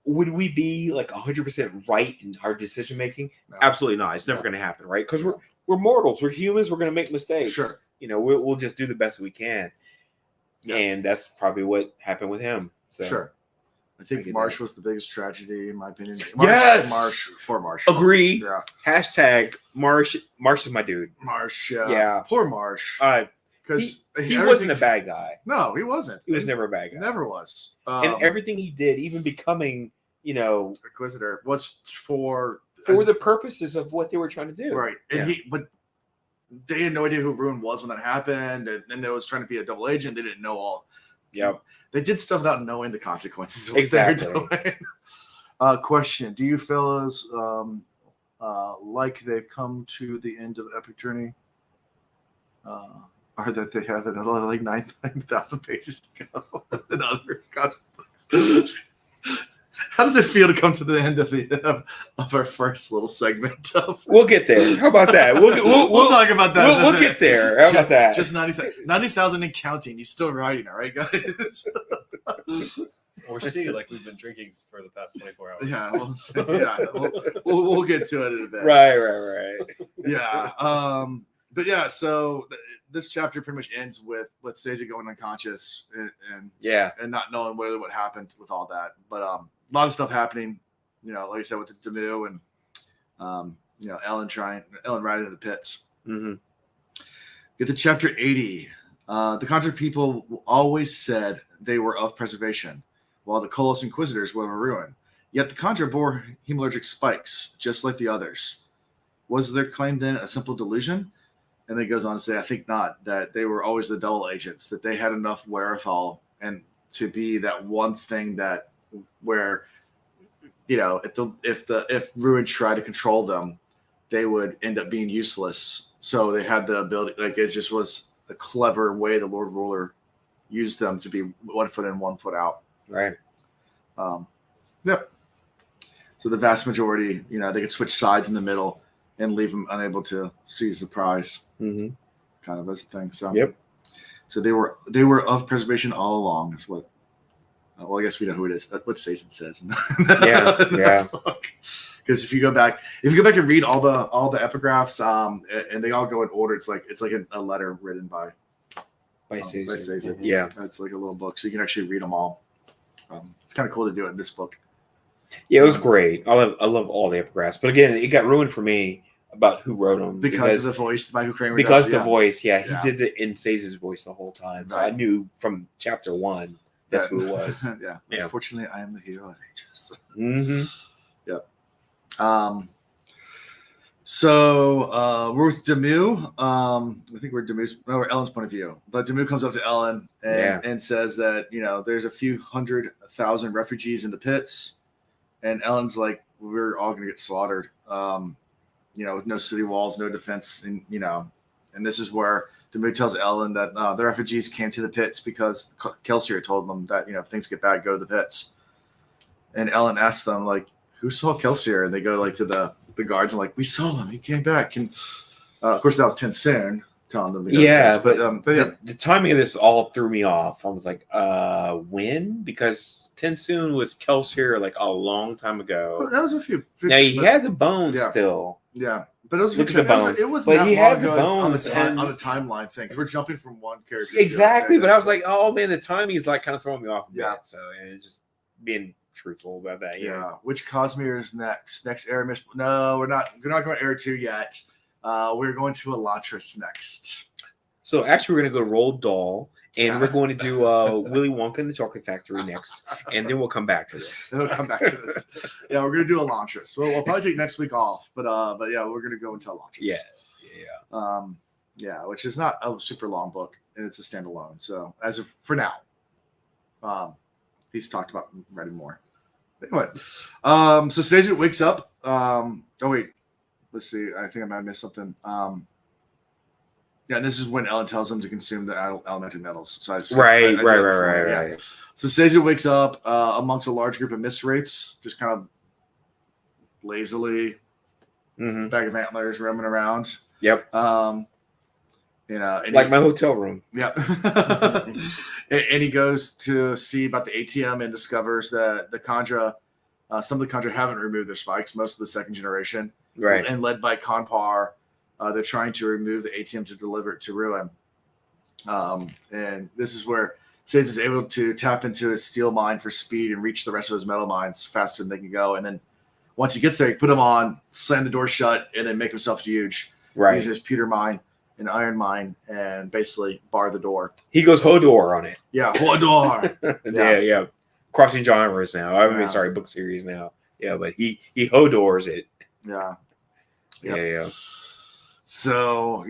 would we be like 100% right in our decision making? No. Absolutely not. It's never going to happen, right? Because we're mortals. We're humans. We're going to make mistakes. Sure. We'll just do the best we can. Yeah. And that's probably what happened with him. So. Sure. I think Marsh was the biggest tragedy, in my opinion. Poor Marsh. Agree. Yeah. Hashtag Marsh. Marsh is my dude. Marsh. Yeah. Poor Marsh. Because he wasn't a bad guy. No, he wasn't. He was never a bad guy. Never was. And everything he did, even becoming, Inquisitor, was for the purposes of what they were trying to do. Right. And but they had no idea who Ruin was when that happened, and then they was trying to be a double agent. They didn't know all. Yeah. They did stuff without knowing the consequences of what exactly. they were doing. Question: do you fellas like they've come to the end of the epic journey, or that they have another like 9,000 pages to go in other books? How does it feel to come to the end of our first little segment? We'll get there. How about that? We'll talk about that. We'll get there. How about that? Just 90,000 and counting. You're still writing, all right, guys? Or see, like we've been drinking for the past 24 hours. Yeah, we'll get to it in a bit. Right. Yeah. But yeah, so this chapter pretty much ends with Sazed going unconscious and not knowing really what happened with all that. But a lot of stuff happening, like I said, with the Demu and Ellen riding in the pits. Mm-hmm. Get to chapter 80. The Conjured people always said they were of preservation, while the Kolos Inquisitors were of ruin. Yet the Conjured bore hemalurgic spikes, just like the others. Was their claim then a simple delusion? And then it goes on to say, I think not, that they were always the double agents, that they had enough wherewithal and to be that one thing that where, if Ruin tried to control them, they would end up being useless. So they had the ability, like it just was a clever way the Lord Ruler used them to be 1 foot in, 1 foot out. Right. Yep. So the vast majority, they could switch sides in the middle and leave them unable to seize the prize. Mm-hmm. Kind of as a thing. So yep. So they were of preservation all along. Is what. Well, I guess we know who it is. That's what Sazed says. Yeah. Because if you go back and read all the epigraphs, and they all go in order, it's like a letter written by Sazed. Mm-hmm. Yeah, it's like a little book, so you can actually read them all. It's kind of cool to do it in this book. Yeah, it was great. I love all the epigraphs, but again, it got ruined for me about who wrote them because of the voice Michael Kramer. Because the voice, he did it in Sazed's voice the whole time, so right. I knew from chapter 1 that's who it was. Yeah. Unfortunately, I am the hero of ages. Mm-hmm. Yep. So we're with Demu. I think we're we're Ellen's point of view. But Demu comes up to Ellen and says that, there's a few 100,000 refugees in the pits. And Ellen's like, we're all going to get slaughtered. With no city walls, no defense. And this is where Demu tells Ellen that the refugees came to the pits because Kelsier told them that, if things get bad, go to the pits. And Ellen asks them, like, who saw Kelsier? And they go, like, to the guards and, like, we saw him. He came back. And, of course, that was Tensoon telling them to go to the pits. The timing of this all threw me off. I was like, when? Because Tensoon was Kelsier, like, a long time ago. Well, that was a few. Now, he had the bones still. Yeah. But it was Look at the bones. It was but he had the bones bones on a timeline thing. We're jumping from one character. Exactly. But I was like, oh, man, the timing is, like, kind of throwing me off a bit. So, it's just being truthful about that. Yeah. Which Cosmere is next? Next era No, we're not. We're not going to Era 2 yet. We're going to Elantris next. So actually, we're going to go Roald Dahl, and we're going to do Willy Wonka and the Chocolate Factory next, and then we'll come back to this. We're going to do Elantris. So we'll probably take next week off, but yeah, we're going to go into Elantris. Yeah. Which is not a super long book, and it's a standalone. So as of for now, he's talked about writing more. Anyway, so Stacey wakes up. Oh wait, let's see. I think I might have missed something. And this is when Ellen tells him to consume the elemental metals. So right. So Stacey wakes up amongst a large group of mist wraiths, just kind of lazily, bag of antlers roaming around. Yep. And like my hotel room. Yeah. And he goes to see about the ATM and discovers that the Kandra, some of the Kandra haven't removed their spikes, most of the second generation. Right. And led by Kanpar, they're trying to remove the ATM to deliver it to Ruin. And this is where Sage is able to tap into his steel mine for speed and reach the rest of his metal mines faster than they can go. And then once he gets there, he put them on, slam the door shut, and then make himself huge. Right. Use his pewter mine and iron mine and basically bar the door. He goes Hodor on it. Yeah, Hodor. Yeah. Crossing genres now. I mean, sorry, book series now. Yeah, but he Hodors it. Yeah. Yeah. So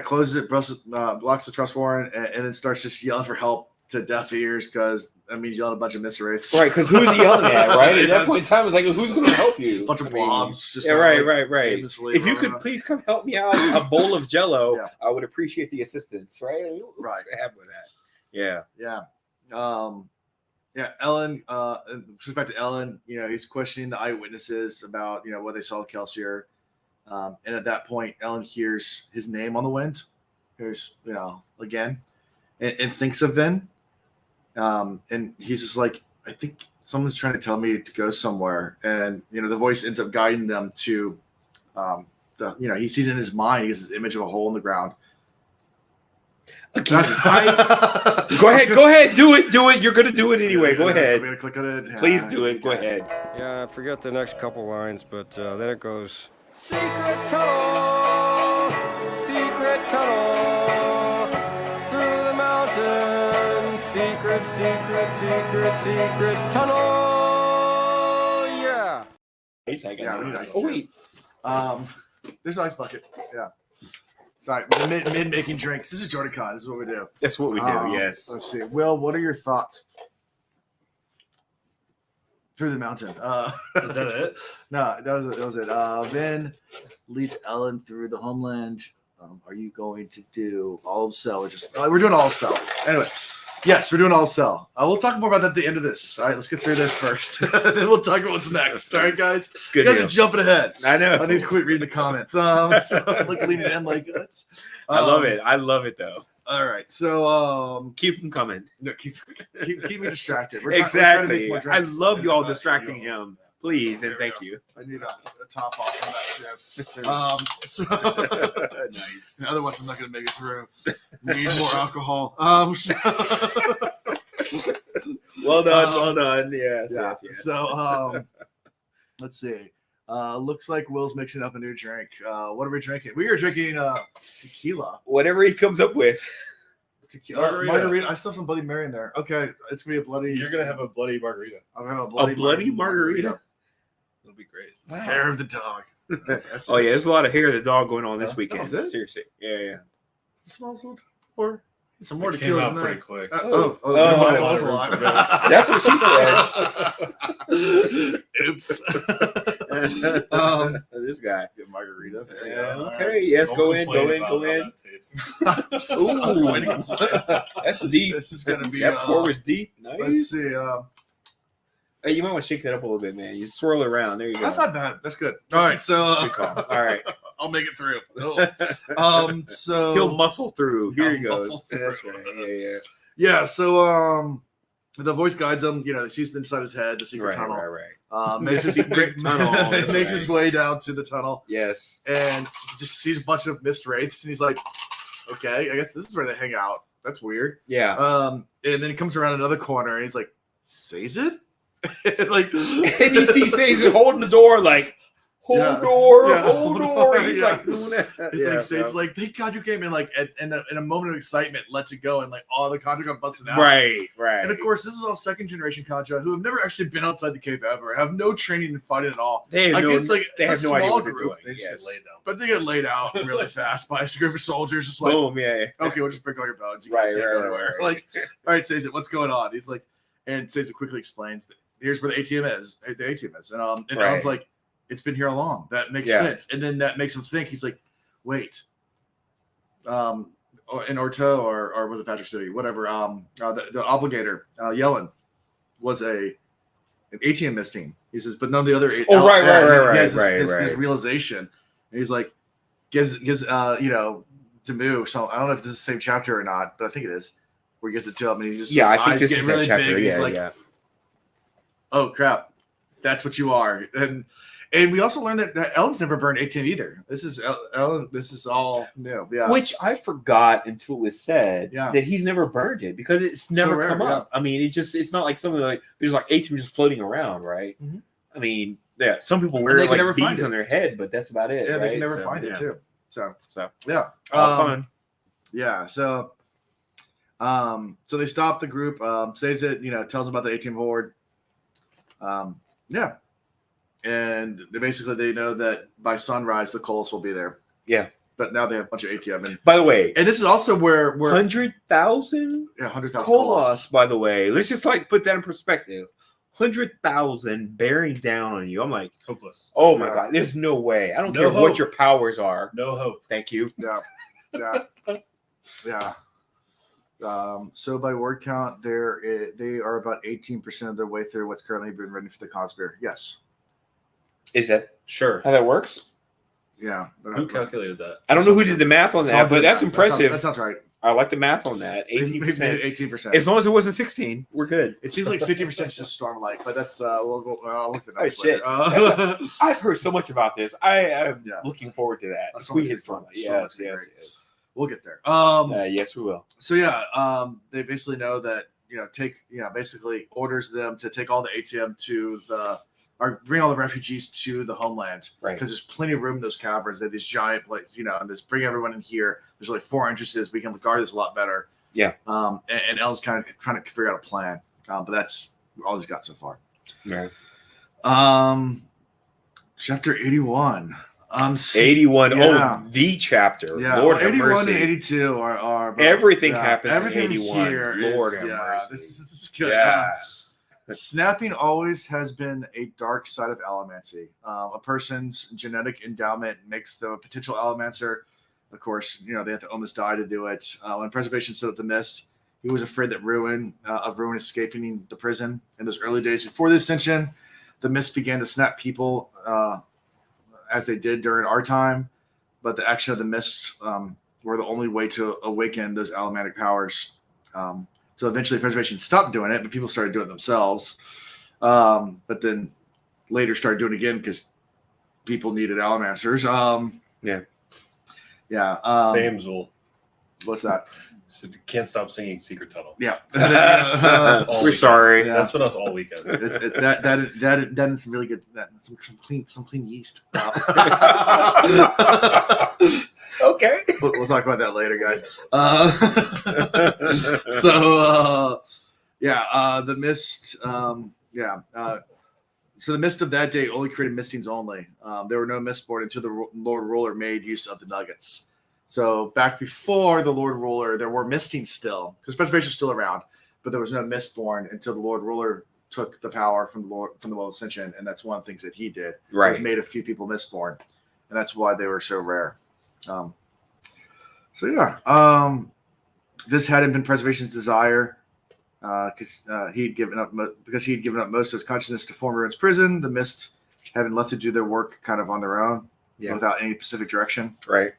closes it, blocks the trust warrant, and then starts just yelling for help to deaf ears because he's yelling a bunch of miswraiths. Right, because who's he yelling at? Right, at that point in time, it's like, who's going to help you? Just a bunch of blobs. Right. If you could please come help me out, a bowl of Jello, I would appreciate the assistance. Right. What's going to happen with that? Yeah. Ellen, with respect to Ellen, he's questioning the eyewitnesses about, what they saw with Kelsier. And at that point, Ellen hears his name on the wind. Here's, again, and thinks of Vin. And he's just like, I think someone's trying to tell me to go somewhere. And, the voice ends up guiding them to, he sees in his mind, he has this image of a hole in the ground. Again, go ahead, do it. You're gonna do it anyway. Go ahead. I'm gonna click on it. Please do it. Go ahead. Yeah, I forget the next couple lines, but then it goes, secret tunnel through the mountains, secret tunnel. Yeah. Wait. There's an ice bucket. Yeah. Sorry, mid making drinks. This is JordanCon. This is what we do. That's what we do. Yes. Let's see. Will, what are your thoughts? Through the mountain. Is that it? No, that was it. Vin leads Ellen through the homeland. Are you going to do all of Cell? We're doing all of Cell. Anyway, yes, we're doing all of Cell. We'll talk more about that at the end of this. All right, let's get through this first. Then we'll talk about what's next. All right, guys. Good. You guys are jumping ahead. I know. I need to quit reading the comments. So leaning in like that. I love it. I love it though. All right, so keep them coming. No, keep me distracted. Exactly. I love you all distracting him. Please and thank you. I need a top off on that too. Nice. Otherwise, I'm not going to make it through. Need more alcohol. Well done. Yes. So, let's see. Looks like Will's mixing up a new drink. What are we drinking? We are drinking tequila. Whatever he comes up with. Tequila. Margarita. I still have some Bloody Mary in there. Okay, it's gonna be a bloody. You're gonna have a bloody margarita. I'm gonna have a bloody margarita. It'll be great. Hair of the dog. That's Oh yeah, there's a lot of hair of the dog going on this That weekend. was it? Seriously. Yeah. Smells a little more. Some more It to came kill out than pretty that. quick. Oh, Oh, never mind. a It was a lot. That's what she said. Oops. This guy. Get margarita. There you Yeah, go. okay, yes, Don't go in, complain go in, about go how in. that tastes. Ooh, that's deep. This is gonna be. That pour was deep. Nice. Let's see. Hey, you might want to shake that up a little bit, man. You swirl it around. There you go. That's not bad. That's good. All right, so Good call. All right. I'll make it through. So He'll muscle through. Here he He'll goes. muscle through. That's right. Yeah. yeah. So the voice guides him. You know, he sees inside his head the secret tunnel. Right. Makes his Secret tunnel, that's makes right. his way down to the tunnel Yes. and just sees a bunch of mist wraiths, and he's like, "Okay, I guess this is where they hang out. That's weird." Yeah. And then he comes around another corner, and he's like, "Says it?" like, And you see Caesar holding the door, like, hold Yeah. door, Yeah, hold door. He's yeah. like doing that. It's like, thank God you came in. Like, in a moment of excitement, lets it go, and like all the Contra come busting out. Right. And of course, this is all second generation Contra who have never actually been outside the cave ever, have no training in fighting at all. They have Like, no, it's like they it's have a no idea small what they're group. doing. They just Yes. get laid down. But they get laid out really fast by a group of soldiers, just like, Boom, yeah. okay, we'll just break all your bones. You guys Right, can't go right, anywhere. right. Like, all right, Seiza, what's going on? He's like, and Seiza quickly explains that here's where the ATM is. The ATM is, and Right. Alan's like, it's been here all along. That makes Yeah. sense. And then that makes him think. He's like, wait, in Orto or was it Patrick City, whatever. The obligator, Yellen, was an ATM misting. He says, but none of the other. Oh, right. He has his Right. realization. And he's like, gives Demu. So I don't know if this is the same chapter or not, but I think it is. Where he gives it to him, and he just Yeah, his I think eyes this get is really that chapter. big. Yeah, He's like, yeah. oh crap, that's what you are. And we also learned that Ellen's never burned ATM either. This is Ellen. This is all new. Yeah. Which I forgot until it was said Yeah. that he's never burned it because it's never rare, come up. I mean, it's not like something like there's like ATM just floating around, right? Mhm. I mean, yeah, some people And wear they can like never find beads it. on their head, but that's about it. Yeah, they right? can never So, find it yeah. too. So So yeah, all fun. yeah. So so they stop the group. Says it. Tells them about the ATM horde. Yeah, and they know that by sunrise the Colos will be there. Yeah. But now they have a bunch of ATM, and By the way, this is also where 100,000 100,000 Colos. By the way, let's just like put that in perspective. 100,000 bearing down on you. I'm like, Hopeless. oh my Yeah. god, there's no way. I don't No care hope. what your powers are. No hope. Thank you. Yeah. So by word count, they are about 18% of their way through what's currently been written for the Cosbeer. Yes. Is that Sure. how that works? Yeah. Who calculated that? I don't know who did the math on that, but that's impressive. That sounds right. I like the math on that. 18%. 18%. As long as it wasn't 16, we're good. It seems like 50% is just Stormlight, but that's I'll look at the numbers shit. later. I've heard so much about this. I am Yeah. looking forward to that. Stormlight's We hit fun. Stormlight. Yes, Stormlight's yes, great. yes. We'll get there. Yes, we will. So yeah, they basically know that basically orders them to take all the ATM bring all the refugees to the homeland, Right. Because there's plenty of room in those caverns. They have these giant places, and just bring everyone in here. There's only 4 entrances. We can guard this a lot better. Yeah. And Ellen's kind of trying to figure out a plan, but that's all he's got so far. Yeah. Chapter 81. 81. Yeah. Oh, the chapter. Yeah, Lord well, have 81 mercy. and 82 are both- Everything yeah, happens everything in 81. here Lord is- have mercy. This is good. Yeah. Snapping always has been a dark side of allomancy. A person's genetic endowment makes them a potential allomancer. Of course, they have to almost die to do it. When Preservation set up the Mist, he was afraid that Ruin escaping the prison. In those early days before the Ascension, the Mist began to snap people as they did during our time. But the action of the Mist were the only way to awaken those allomantic powers. So eventually Preservation stopped doing it, but people started doing it themselves. But then later started doing it again because people needed allomancers. Yeah. Yeah. Same Zool. What's that? So can't stop singing Secret Tunnel. Yeah. All We're weekend. sorry. Yeah. That's been us all weekend. That is some really good. Some clean yeast. Okay. We'll talk about that later, guys. The Mist. So the mist of that day only created mistings only. There were no Mistborn until the Lord Ruler made use of the nuggets. So back before the Lord Ruler, there were mistings still, because preservation is still around, but there was no Mistborn until the Lord Ruler took the power from the Well of Ascension, and that's one of the things that he did. Right. Was made a few people Mistborn, and that's why they were so rare. This hadn't been preservation's desire. Because he had given up most of his consciousness to form Ruin's prison. The Mist having left to do their work kind of on their own, without any specific direction. Right.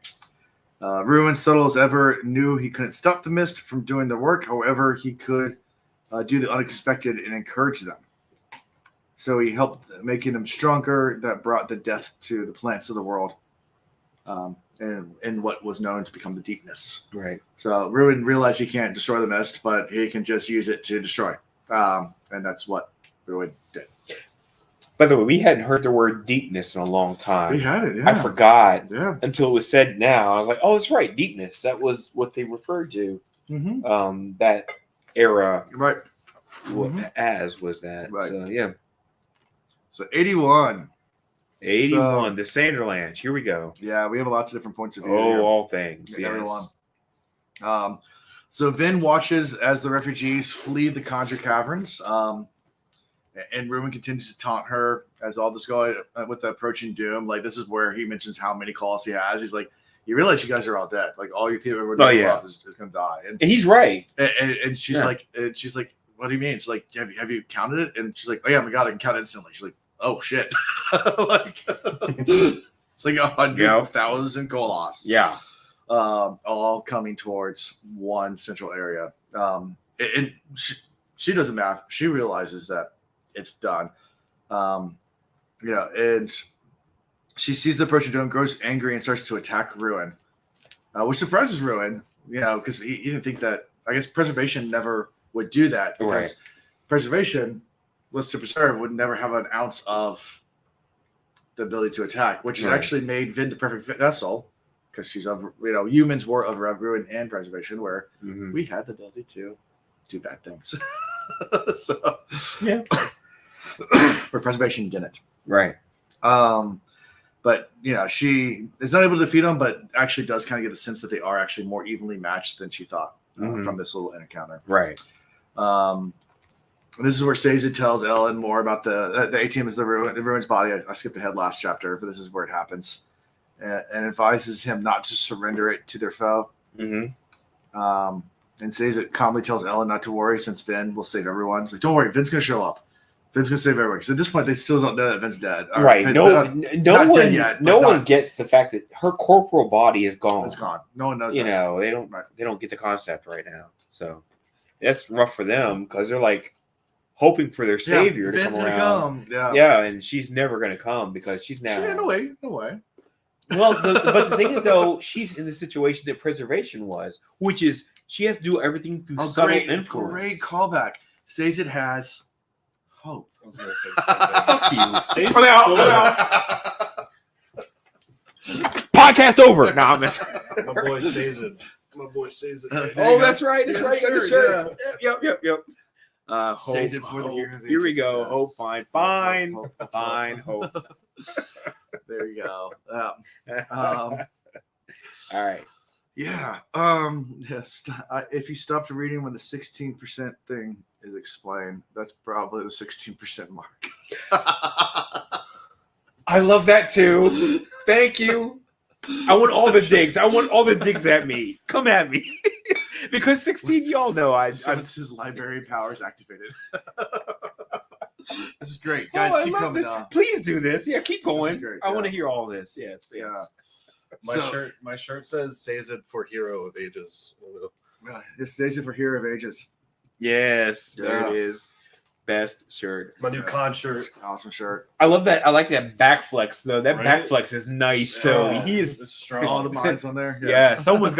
Ruin, subtle as ever, knew he couldn't stop the Mist from doing their work. However, he could do the unexpected and encourage them. So he helped making them stronger. That brought the death to the plants of the world, and what was known to become the deepness. Right. So Ruin realized he can't destroy the Mist, but he can just use it to destroy. And that's what Ruin did. By the way, we hadn't heard the word deepness in a long time. We had it, yeah. I forgot until it was said now. I was like, oh, that's right, deepness. That was what they referred to. Mm-hmm. That era. Right. As was that. Right. So, yeah. So 81. 81, the Sanderlands. Here we go. Yeah, we have lots of different points of view. Oh, here. all things. Yes. Everyone. So Vin watches as the refugees flee the Conjure Caverns. And Ruin continues to taunt her as all this going with the approaching doom. Like, this is where he mentions how many calls he has. He's like, you realize you guys are all dead. Like, all you people who are is going to die. And he's right. And she's like, what do you mean? She's like, have you counted it? And she's like, oh yeah, my God, I can count it instantly. She's like, oh shit. Like, it's like 100,000 Koloss. Yeah. All coming towards one central area. And she doesn't math. She realizes that it's done. And she sees the approaching drone, grows angry, and starts to attack Ruin, which surprises Ruin, because he didn't think that, I guess, preservation never would do that, because preservation was to preserve, would never have an ounce of the ability to attack, which actually made Vin the perfect vessel, because she's of, humans were of Ruin and preservation, where we had the ability to do bad things. So, yeah. Where preservation didn't. Right. But, she is not able to defeat them, but actually does kind of get the sense that they are actually more evenly matched than she thought from this little encounter. Right. This is where Sazed tells Ellen more about the ATM is the Ruin's body. I skipped ahead last chapter, but this is where it happens. And advises him not to surrender it to their foe. And Sazed calmly tells Ellen not to worry, since Vin will save everyone. He's like, don't worry, Vin's going to show up. Vin's going to save everyone. Because at this point, they still don't know that Vin's dead. Right. No one gets the fact that her corporal body is gone. It's gone. No one knows that. They don't get the concept right now. So that's rough for them, because they're like hoping for their savior to come around. Yeah, and she's never going to come, because she's now. No way. Well, but the thing is, though, she's in the situation that preservation was, which is she has to do everything through subtle influence. Great callback. Sazed has hope. I was going to say something. Fuck you. Sazed Put out. Podcast over. No, I'm messing. My boy Sazed. Oh, that's right. That's right. You got the shirt. Yeah. Yep. Sazed for the year of Here we ages. go. Hope. Fine. Hope. There you go. All right. Yeah. Yes. If you stopped reading when the 16% thing is explained, that's probably the 16% mark. I love that too. Thank you. I want all the digs. I want all the digs at me. Come at me. Because 16, y'all know Since his library powers activated. This is great. Guys, keep coming on. Please do this. Yeah, keep going. Great, I want to hear all this. Yes. Yeah. My shirt says Sazed for Hero of Ages. It's Sazed for Hero of Ages. Yes, there it is. Best shirt. My new con shirt. Awesome shirt. I love that. I like that back flex though. That back flex is nice though. He is strong. All the mines on there. Yeah. Someone's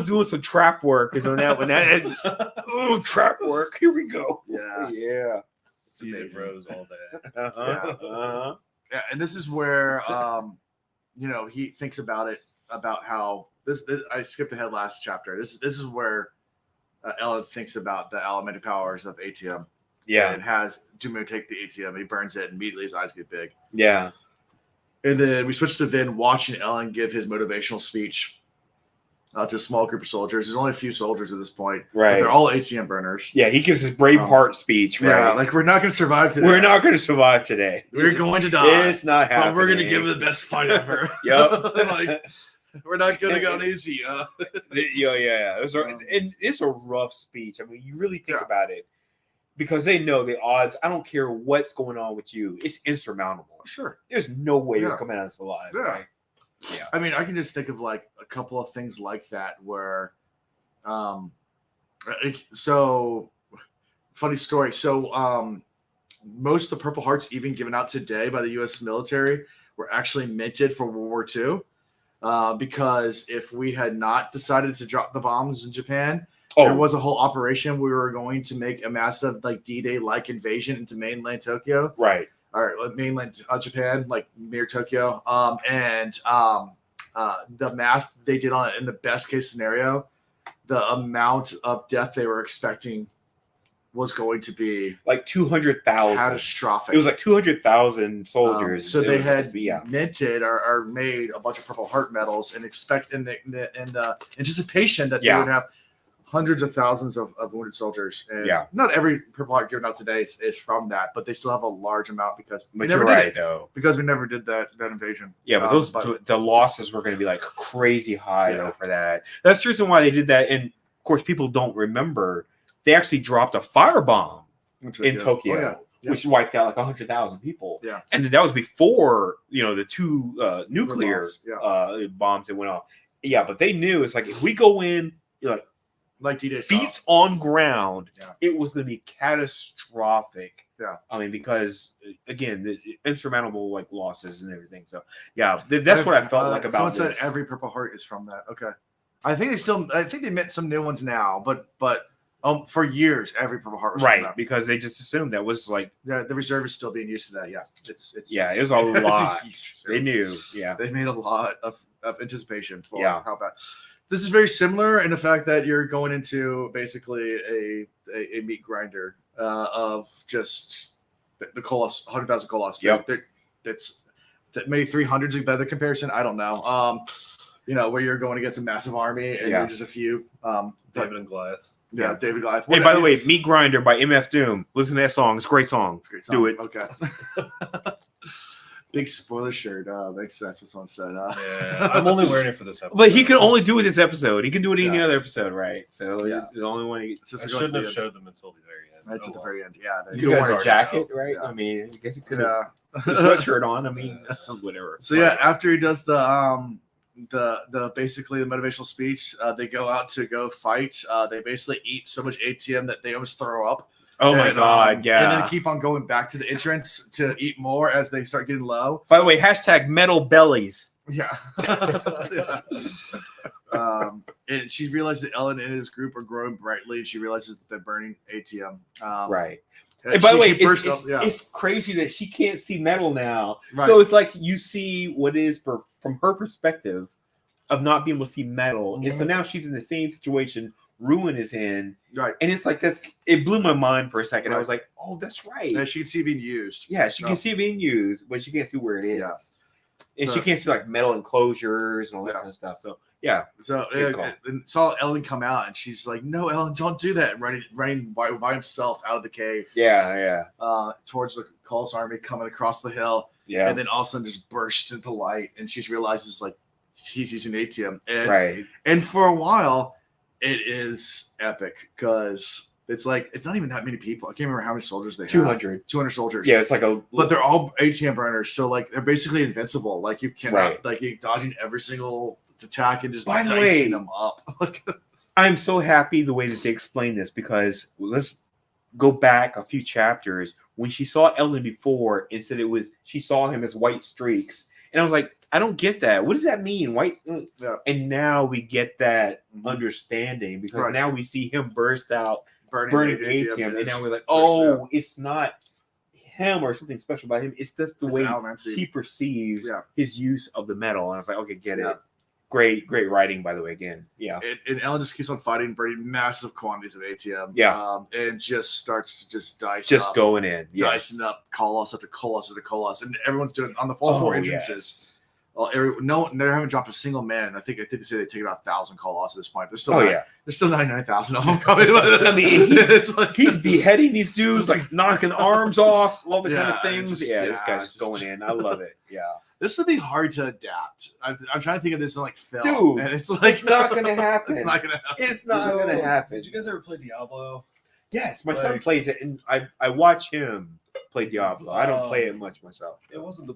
doing some trap work. Is on that one. That trap work. Here we go. Yeah. Seated bros all day. Yeah, and this is where he thinks about how this I skipped ahead last chapter. This is where Ellen thinks about the elemental powers of ATM, Yeah. And has Jimmy take the ATM. He burns it, and immediately his eyes get big. Yeah. And then we switch to Vin watching Ellen give his motivational speech to a small group of soldiers. There's only a few soldiers at this point. Right. But they're all ATM burners. Yeah, he gives his Braveheart speech, right? Yeah, like we're not going to survive today. We're not going to survive today. We're going to die. It's not happening. But we're going to give it the best fight ever. Yep. Like, we're not going to go easy. Yeah. And it's a rough speech. I mean, you really think about it. Because they know the odds, I don't care what's going on with you, it's insurmountable. Sure. There's no way you're coming out of this alive. Yeah. Right? Yeah. I mean, I can just think of like a couple of things like that where, so funny story. So, most of the Purple Hearts even given out today by the U.S. military were actually minted for World War II. Because if we had not decided to drop the bombs in Japan, there was a whole operation. We were going to make a massive like D-Day like invasion into mainland Tokyo. Right. Or mainland Japan, like near Tokyo. The math they did on it in the best case scenario, the amount of death they were expecting was going to be like 200,000. Catastrophic. It was like 200,000 soldiers. So they had minted or made a bunch of Purple Heart medals and expect in the anticipation that they would have hundreds of thousands of wounded soldiers. And not every Purple Heart given out today is from that, but they still have a large amount because we never did it. Because we never did that invasion. Yeah, but the losses were going to be like crazy high though for that. That's the reason why they did that. And of course, people don't remember they actually dropped a firebomb in Tokyo, which wiped out like 100,000 people. Yeah, and that was before the two nuclear bombs that went off. Yeah, but they knew it's like if we go in, like D-Day feet on ground, it was going to be catastrophic. Yeah, I mean because again, the insurmountable like losses and everything. So that's what I felt like about. Someone said every Purple Heart is from that. Okay, I think they meant some new ones now, but for years every Purple Heart was from that. Because they just assumed that was like the reserve is still being used to that. Yeah, it's it was a lot. They knew. Yeah, they made a lot of anticipation for how bad. This is very similar in the fact that you're going into basically a meat grinder of just the Kolos, 100,000 Kolos. Yep. That's maybe 300's a better comparison. I don't know. Where you're going against a massive army and you're just a few. David and Goliath. Yeah, David and Goliath. Hey, by the way, Meat Grinder by MF Doom. Listen to that song. It's a great song. It's a great song. Do it. Okay. Big spoiler shirt. Makes sense what someone said. Yeah, I'm only wearing it for this episode. But he can only do it this episode. He can do it any other episode, right? So it's the only one. I shouldn't have showed them until the very end. That's at the very end. Yeah. You guys wear a jacket, right? Yeah. I mean, I guess he could have a sweatshirt on. I mean, whatever. So after he does the basically the motivational speech, they go out to go fight. They basically eat so much ATM that they almost throw up. Oh my God! Yeah, and then they keep on going back to the entrance to eat more as they start getting low. By the way, hashtag metal bellies. Yeah. And she realizes that Ellen and his group are growing brightly. And she realizes that they're burning ATM. Right. And by the way, it's crazy that she can't see metal now. Right. So it's like you see what is from her perspective of not being able to see metal, and so now she's in the same situation Ruin is in. Right. And it's like this. It blew my mind for a second. I was like, "Oh, that's right." Yeah, she can see it being used. Yeah, she can see it being used, but she can't see where it is. Yeah. And she can't see like metal enclosures and all that kind of stuff. So and saw Ellen come out, and she's like, "No, Ellen, don't do that!" And running by himself out of the cave. Yeah. Towards the Kolos army coming across the hill. Yeah. And then all of a sudden just burst into light, and she realizes like he's using ATM. And for a while, it is epic because it's like it's not even that many people. I can't remember how many soldiers they have. 200 soldiers. Yeah, it's like but they're all ATM burners, so like they're basically invincible. Like you cannot like you're dodging every single attack and just dicing them up. I'm so happy the way that they explain this because let's go back a few chapters when she saw Ellen before and said she saw him as white streaks, and I was like, I don't get that. What does that mean? White? Yeah. And now we get that understanding because now we see him burst out, burning ATM, and now we're like, oh, it's not him or something special about him. It's just the way she perceives his use of the metal. And I was like, okay, get it. Great writing, by the way. Again, yeah, And Ellen just keeps on fighting, burning massive quantities of ATM. Yeah. And just starts to just dice just up, going in, dicing up Colossus after Colossus after Colossus, and everyone's doing on the all four entrances. Yes. Well, they haven't dropped a single man. I think they say they take out 1,000 Colossus at this point. There's still there's still 99,000 of them coming. I mean, it's like he's beheading these dudes, like knocking arms off, all the kind of Yeah, things. This guy's just going in. I love it. Yeah, this would be hard to adapt. I'm trying to think of this in like film, Dude, and it's like it's not gonna happen. It's not gonna happen. It's not gonna happen. Did you guys ever play Diablo? Yes, my son Like- plays it, and I watch him play Diablo. I don't play it much myself. It wasn't the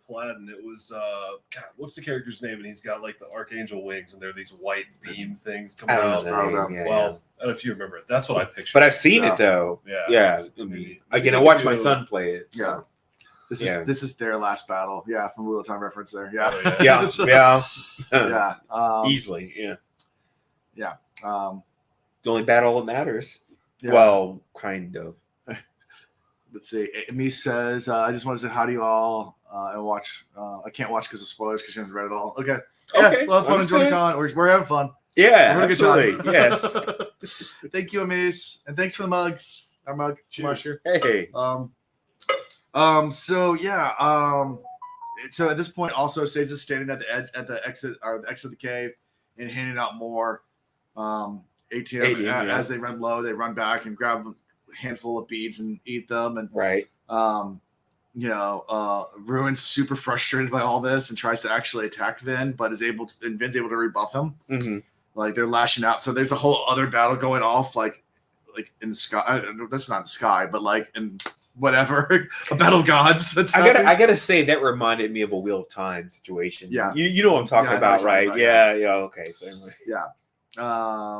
Paladin. It was God. What's the character's name? And he's got like the archangel wings, and they're these white beam things coming I out. don't know. the name, yeah, Well, yeah. I don't know if you remember it. That's what I pictured. But I've seen Yeah. it though. Yeah. Yeah. I mean, Maybe. again, I Maybe watched my do- son play it. Yeah. This Yeah. is their last battle. Yeah, from Wheel of Time reference there. Yeah. Oh, yeah. Yeah, It's, yeah, yeah. easily. Yeah, Um, the only battle that matters. yeah. Well, kind of. Let's see. Amy says, I just want to say hi to you all and watch. I can't watch because of spoilers because she hasn't read it all. Okay. Yeah, Okay, well, have fun enjoying the understood. con. We're having fun. Yeah, We're having a good absolutely. time. Yes. Thank you, Amaze. And thanks for the mugs. Our mug. Cheers. Cheers. Hey. So yeah. So at this point, also Sage is standing at the edge, at the exit or the exit of the cave, and handing out more ATM. ATM, yeah. As they run low, they run back and grab a handful of beads and eat them. And Right. Ruin's super frustrated by all this and tries to actually attack Vin, but Vin's able to rebuff him. Mm-hmm. Like they're lashing out. So there's a whole other battle going off, like in the sky. That's not the sky, but like in whatever a battle of gods. That's I gotta say that reminded me of a Wheel of Time situation. Yeah. you know what I'm talking Yeah, I know about, what you're right? talking about, Yeah. Okay. So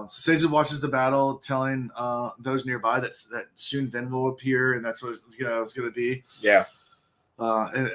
So Seiza watches the battle, telling those nearby that soon Vin will appear, and that's what it's going to be. yeah. And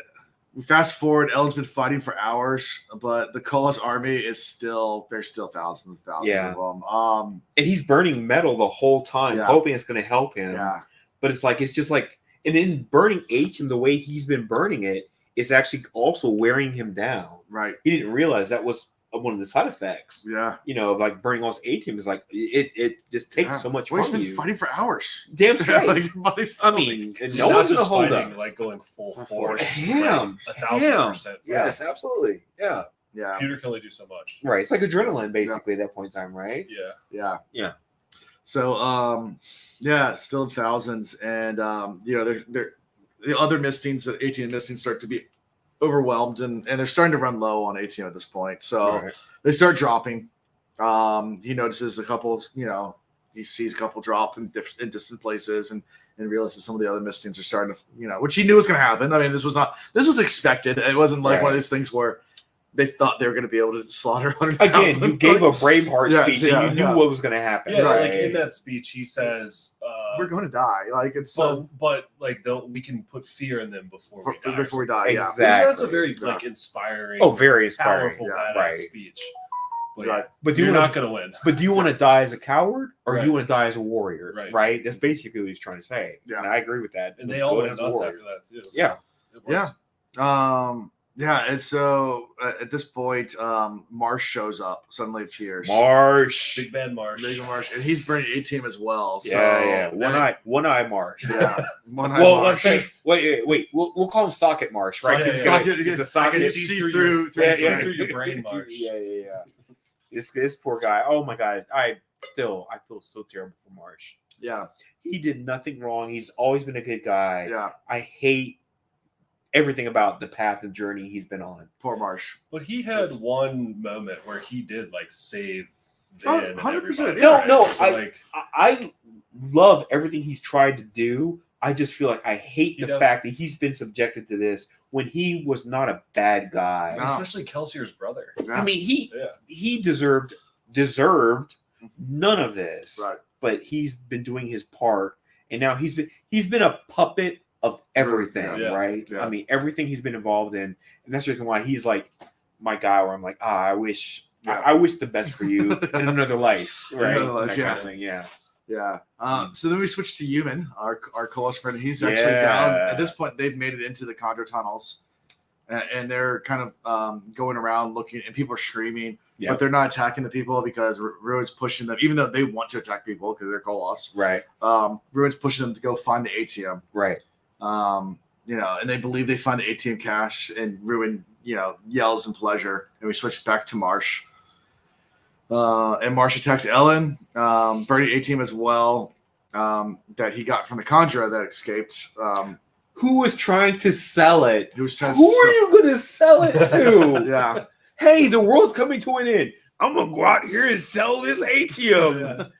we fast forward. Ellen's been fighting for hours, but the Kola's army is there's still thousands and thousands Yeah. of them. And he's burning metal the whole time, Yeah. hoping it's going to help him. Yeah, But it's just like, and in burning H and the way he's been burning it, it's actually also wearing him down. right. He didn't realize that was one of the side effects. Yeah, Of like burning all this H is like it just takes so much Well, he's from been you. fighting for hours. Damn straight. Like, your body's I still mean, and Not no one's just gonna hold fighting, up. like going full Full force. Him. Like 1,000%. Yes, absolutely. Yeah. yeah, Computer can only do so much. Right. It's like adrenaline basically at that point in time, right? Yeah. yeah, Yeah. So, still in thousands, and they're the other mistings, the ATM mistings, start to be overwhelmed, and they're starting to run low on ATM at this point. So Right. they start dropping. He notices a couple, he sees a couple drop in distant places, and realizes some of the other mistings are starting to, which he knew was going to happen. I mean, this was expected. It wasn't like one of these things where they thought they were going to be able to slaughter 100,000. Again, you gave a Braveheart Yes, speech yeah, and you knew yeah. what was going to happen. Yeah, right? like in that speech, he says, We're going to die. Like it's but like we can put fear in them before we die. before we die. Yeah. Exactly. That's a very like inspiring, very inspiring. powerful, yeah, badass right. speech. But Right. But do you're you not want going to win. But do you want to die as a coward or do Right. you want to die as a warrior? Right. That's basically what he's trying to say. Yeah. And I agree with that. And they all Go went as a nuts warrior. after that too. So Yeah. it works. Yeah. And so at this point, Marsh shows up, suddenly appears. Marsh. Big Bad Marsh. Megan Marsh, and he's bringing A-Team as well. So Yeah. One eye Marsh. Yeah. One eye Well, Marsh. let's say wait. We'll call him Socket Marsh, right? Socket, He's yeah. gonna- he's the I socket. can see see through through. Yeah, see yeah. through your brain, Marsh. Yeah. This poor guy. Oh my God. I feel so terrible for Marsh. Yeah. He did nothing wrong. He's always been a good guy. Yeah. I hate everything about the path and journey he's been on. Poor Marsh. But he had one moment where he did like save Oh, Vin and 100%, everybody. yeah. No, So, I love everything he's tried to do. I just feel like I hate You the know- fact that he's been subjected to this when he was not a bad guy. No. especially Kelsier's brother. Yeah. I mean, Yeah. he deserved none of this. Right. But he's been doing his part, and now he's been a puppet of everything, Yeah. right? Yeah. I mean, everything he's been involved in, and that's the reason why he's like my guy. Where I'm like, I wish the best for you in another life, right? Another life, That yeah. kind of thing, yeah. Yeah. So then we switch to Human, our Kolos friend. He's actually down. At this point, they've made it into the Condor tunnels. and they're kind of going around looking, and people are screaming, Yeah. but they're not attacking the people because Ruin's pushing them, even though they want to attack people because they're Koloss. Right. Ruin's pushing them to go find the ATM. Right. And they believe they find the ATM cache, and Ruin, yells in pleasure, and we switch back to Marsh. And Marsh attacks Ellen, burning ATM as well, that he got from the Conjurer that escaped. Who was trying to sell it? Who was trying Who are you going to sell it to? Yeah. Hey, the world's coming to an end. I'm going to go out here and sell this ATM.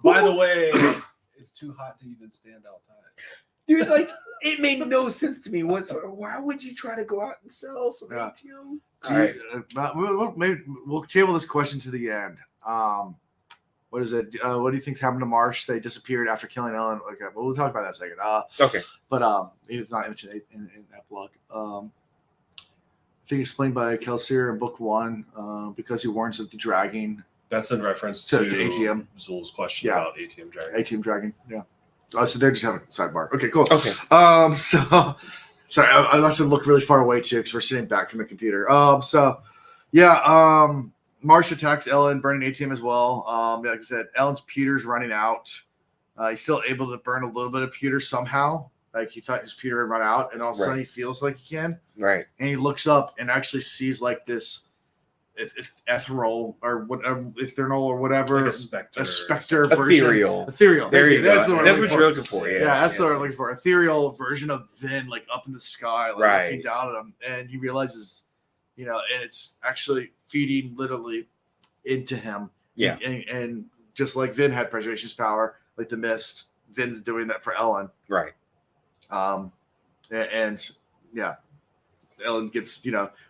By the way, it's too hot to even stand outside. Dude's like, it made no sense to me whatsoever. Why would you try to go out and sell some ATM? All right. Maybe we'll table this question to the end. What is it? What do you think's happened to Marsh? They disappeared after killing Ellen. Okay, well, we'll talk about that in a second. Okay. But it's not mentioned in epilogue. I think explained by Kelsier in book 1 because he warns of the dragging. That's in reference To to ATM. Zul's question Yeah. about ATM dragging. ATM dragging. Yeah. So they're just having a sidebar. Okay, cool. Okay. So sorry, I must have looked really far away too because we're sitting back from the computer. Marsh attacks Ellen, burning ATM as well. Like I said, Ellen's pewter's running out. He's still able to burn a little bit of pewter somehow. Like he thought his pewter had run out, and all of a sudden he feels like he can. Right. And he looks up and actually sees like this ethereal or whatever, ethereal or whatever, Like a specter. version. Ethereal. There you That's go. the word. That's I'm what looking you're for. looking for. Yeah, Yes, that's the word I'm yes. looking for. Ethereal version of Vin, like up in the sky, like Right. looking down at him, and he realizes, and it's actually feeding literally into him. Yeah. And just like Vin had preservation's power, like the mist, Vin's doing that for Ellen. Right. Ellen gets,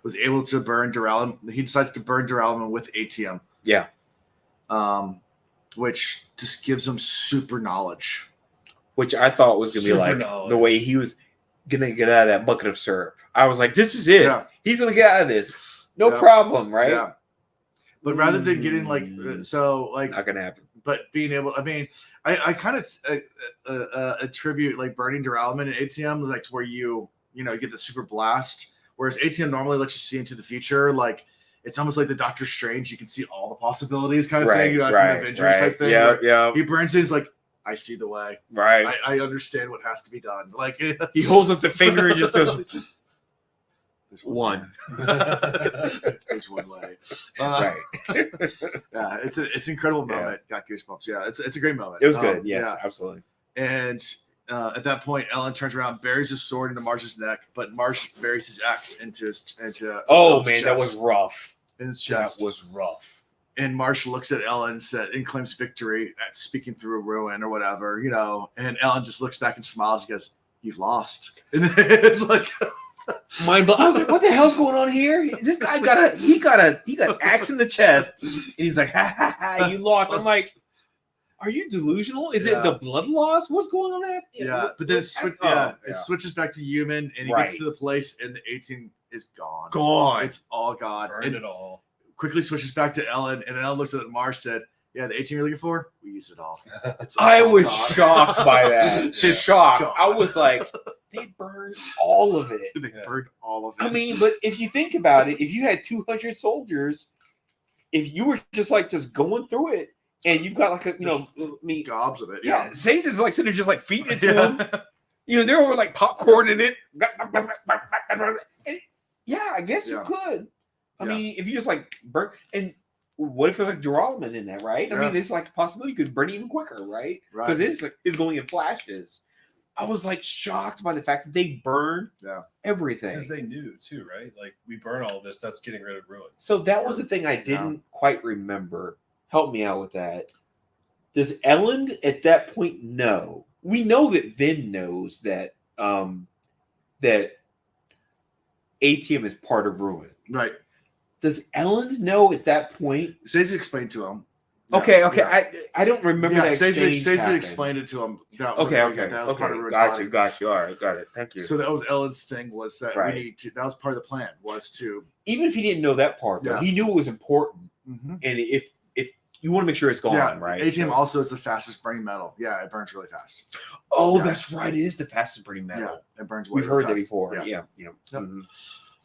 was able to burn Duralum. He decides to burn Duralum with ATM. Yeah. Which just gives him super knowledge. Which I thought was going to be Super like knowledge. the way he was going to get out of that bucket of syrup. I was like, this is it. Yeah. He's going to get out of this. No Yeah. problem, right? Yeah. But rather than getting not going to happen. but being able, I kind of attribute like burning Duralum and ATM like to where you get the super blast. Whereas ATM normally lets you see into the future, like it's almost like the Doctor Strange. You can see all the possibilities, kind of thing. From the Avengers type thing. Yeah, where yeah. He burns it. He's like, I see the way. Right. I understand what has to be done. Like He holds up the finger and just goes, there's one. There's one way. Right. Yeah, it's an incredible Yeah. moment. Got goosebumps. Yeah, it's a great moment. It was good. Yes, yeah. absolutely. And at that point, Ellen turns around, buries his sword into Marsh's neck, but Marsh buries his axe into Oh, Ellen's man, chest, that was rough. in his That chest. was rough. And Marsh looks at Ellen and claims victory at speaking through a ruin or whatever, and Ellen just looks back and smiles and goes, "You've lost." And it's like Mind blown. I was like, what the hell's going on here? This guy got axe in the chest. And he's like, ha ha ha, you lost. I'm like, are you delusional? Is it the blood loss? What's going on there? yeah, but then it switches back to human, and he gets to the place, and the 18 is gone. Gone. It's all gone. Burned And it all. quickly switches back to Ellen, and Ellen looks at Marsh, said, "Yeah, the 18 you're looking for, we used it all." I was gone. shocked by that. Shocked. Gone. I was like, they burned all of it. They burned all of it. I mean, but if you think about it, if you had 200 soldiers, if you were just going through it, and you've got like gobs of it. yeah, Saints is like sitting there just like feeding it to them. They're over like popcorn in it. And, yeah, I guess you could. I mean, if you just like burn, and what if it's like Duralman in that, right? I mean, it's like a possibility you could burn even quicker, right? Because it's going in flashes. I was like shocked by the fact that they burned everything. Because they knew too, right? Like, we burn all this, that's getting rid of ruin. So that was the thing I didn't quite remember. Help me out with that. Does Ellen at that point know? We know that Vin knows that that ATM is part of ruin. Right. Does Ellen know at that point? Stacey explained to him. Okay. Yeah. I don't remember that. Stacey happened. explained it to him. That Okay. was part of Ruin's Got plan. you. All right, got it. Thank you. So that was Ellen's thing, was that Right. we need to. That was part of the plan, was to. Even if he didn't know that part, though, he knew it was important. Mm-hmm. And if you want to make sure it's gone, right? ATM So- also is the fastest burning metal. Yeah, it burns really fast. Oh, that's right. It is the fastest burning metal. Yeah, it burns. We've way heard that fast. before. Yeah. Yeah. Yep. Mhm.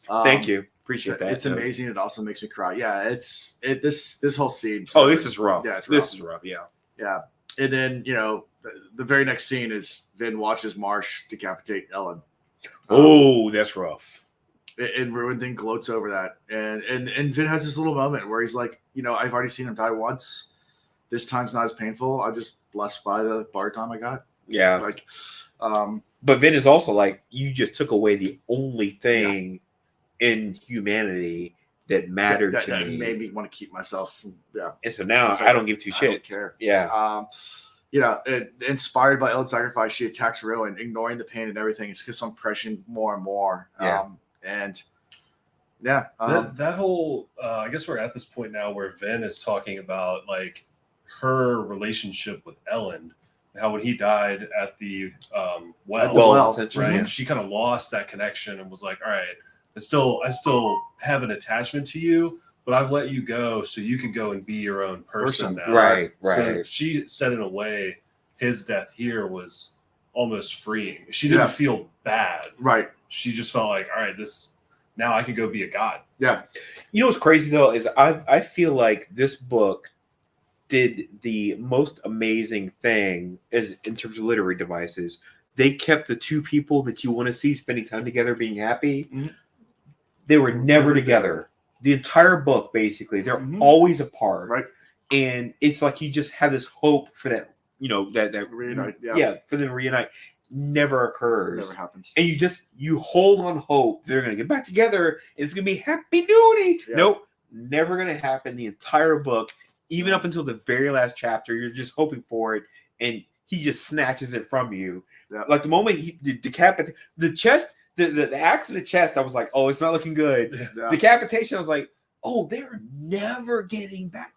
Thank you. Appreciate that. It's amazing. It also makes me cry. Yeah, this whole scene. Oh, this is rough. Yeah, it's this rough. is rough. Yeah. Yeah. And then, the very next scene is Vin watches Marsh decapitate Ellen. Oh, that's rough. And Ruin then gloats over that. And Vin has this little moment where he's like, I've already seen him die once. This time's not as painful. I'm just blessed by the bar time I got. Yeah. Like, but Vin is also like, you just took away the only thing in humanity that mattered to me. That made me want to keep myself. Yeah. And so now like, I don't give two shit. I don't care. Yeah. Inspired by Ellen's sacrifice, she attacks Ruin, ignoring the pain and everything. It's just on pressing more and more. That whole I guess we're at this point now where Vin is talking about like her relationship with Ellen, how when he died at the well, essentially, right, she kind of lost that connection and was like, all right, I still have an attachment to you, but I've let you go so you can go and be your own person now. Right. So she said in a way his death here was almost freeing. She didn't feel bad. Right. She just felt like, all right, now I can go be a god. Yeah. You know what's crazy though is I feel like this book did the most amazing thing is in terms of literary devices. They kept the two people that you want to see spending time together being happy. Mm-hmm. They were never together. The entire book, basically, they're always apart. Right. And it's like you just have this hope for that, that reunite. Yeah, for them to reunite. Never occurs. Never happens. And you hold on hope they're gonna get back together and it's gonna be happy doody. Yeah. Nope. Never gonna happen. The entire book, even up until the very last chapter, you're just hoping for it, and he just snatches it from you. Yeah. Like the moment he decapitated the chest, the axe in the chest, I was like, oh, it's not looking good. Yeah. Decapitation, I was like, oh, they're never getting back.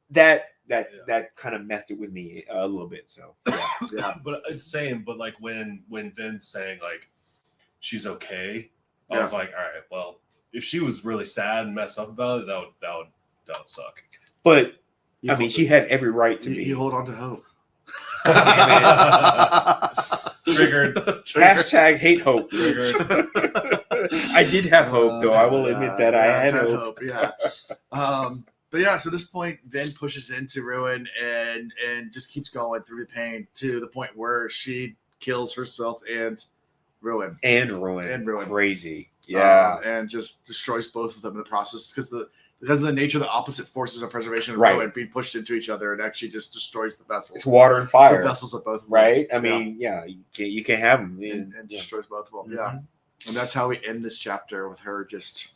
That kind of messed it with me a little bit. So yeah. But it's saying, but like when Vin's saying like she's okay, I was like, all right, well, if she was really sad and messed up about it, that would suck. But I mean, she had every right to be. You hold on to hope. Triggered. Hashtag hate hope. Triggered. I did have hope, though. I will admit that I had hope. Yeah. But yeah, so at this point, Vin pushes into Ruin and just keeps going through the pain to the point where she kills herself and Ruin. And Ruin. Crazy. Yeah. And just destroys both of them in the process because of the nature of the opposite forces of preservation and Ruin being pushed into each other, it actually just destroys the vessels. It's water and fire. The vessels of both of them. Right? I mean, you can't have them. And destroys both of them. Mm-hmm. Yeah. And that's how we end this chapter with her just,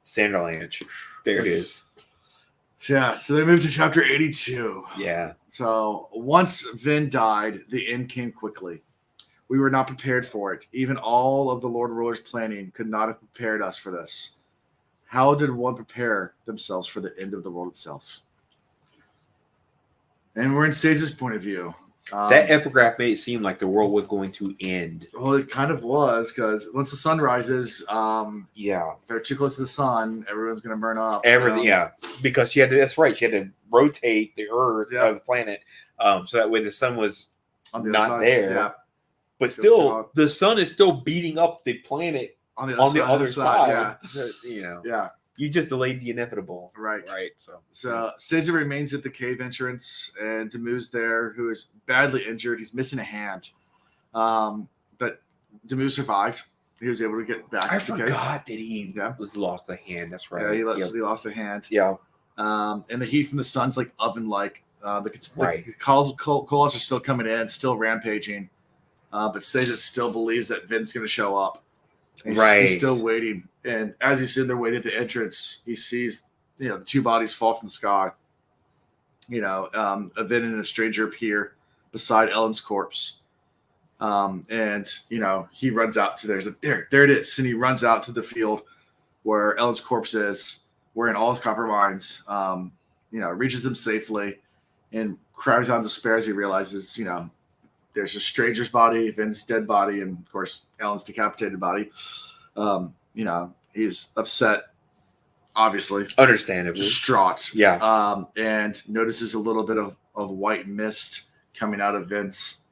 Sanderland. There it is. Yeah, so they moved to chapter 82. Yeah. So once Vin died, the end came quickly. We were not prepared for it. Even all of the Lord Ruler's planning could not have prepared us for this. How did one prepare themselves for the end of the world itself? And we're in Sage's point of view. That epigraph made it seem like the world was going to end. Well, it kind of was, because once the sun rises, they're too close to the sun, everyone's going to burn up. Everything, because she had to, that's right, she had to rotate the Earth of the planet, so that way the sun was not there. Yeah. But still, the sun is still beating up the planet on the other side. Yeah. You just delayed the inevitable. Right. So yeah. Caesar remains at the cave entrance, and Demu's there, who is badly injured. He's missing a hand. But Demu survived. He was able to get back. I forgot that he was lost a hand. That's right. Yeah, he lost a hand. Yeah. And the heat from the sun's like oven-like. The coals are still coming in, still rampaging. But Caesar still believes that Vin's going to show up. He's still waiting. And as he's sitting there waiting at the entrance, he sees, the two bodies fall from the sky. A Vin and a stranger appear beside Ellen's corpse. And he runs out to there it is. And he runs out to the field where Ellen's corpse is, wearing all his copper mines, reaches them safely and cries out in despair as he realizes, there's a stranger's body, Vin's dead body, and of course Ellen's decapitated body. He's upset, obviously, understandably, distraught. Yeah. And notices a little bit of white mist coming out of Vin's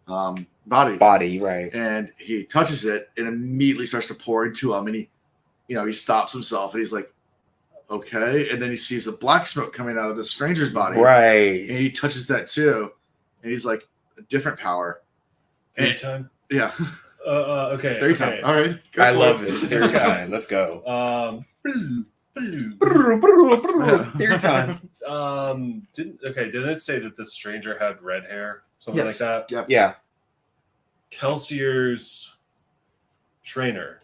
body. Right. And he touches it and immediately starts to pour into him, and he he stops himself and he's like, okay. And then he sees the black smoke coming out of the stranger's body. Right. And he touches that too. And he's like, a different power. Three And- time. Yeah. Okay. Third okay. time. All right. Go I for love it. this. Third time. Let's go. Third time. Didn't it say that this stranger had red hair? Something Yes. like that? Yeah. Yeah. Kelsier's trainer,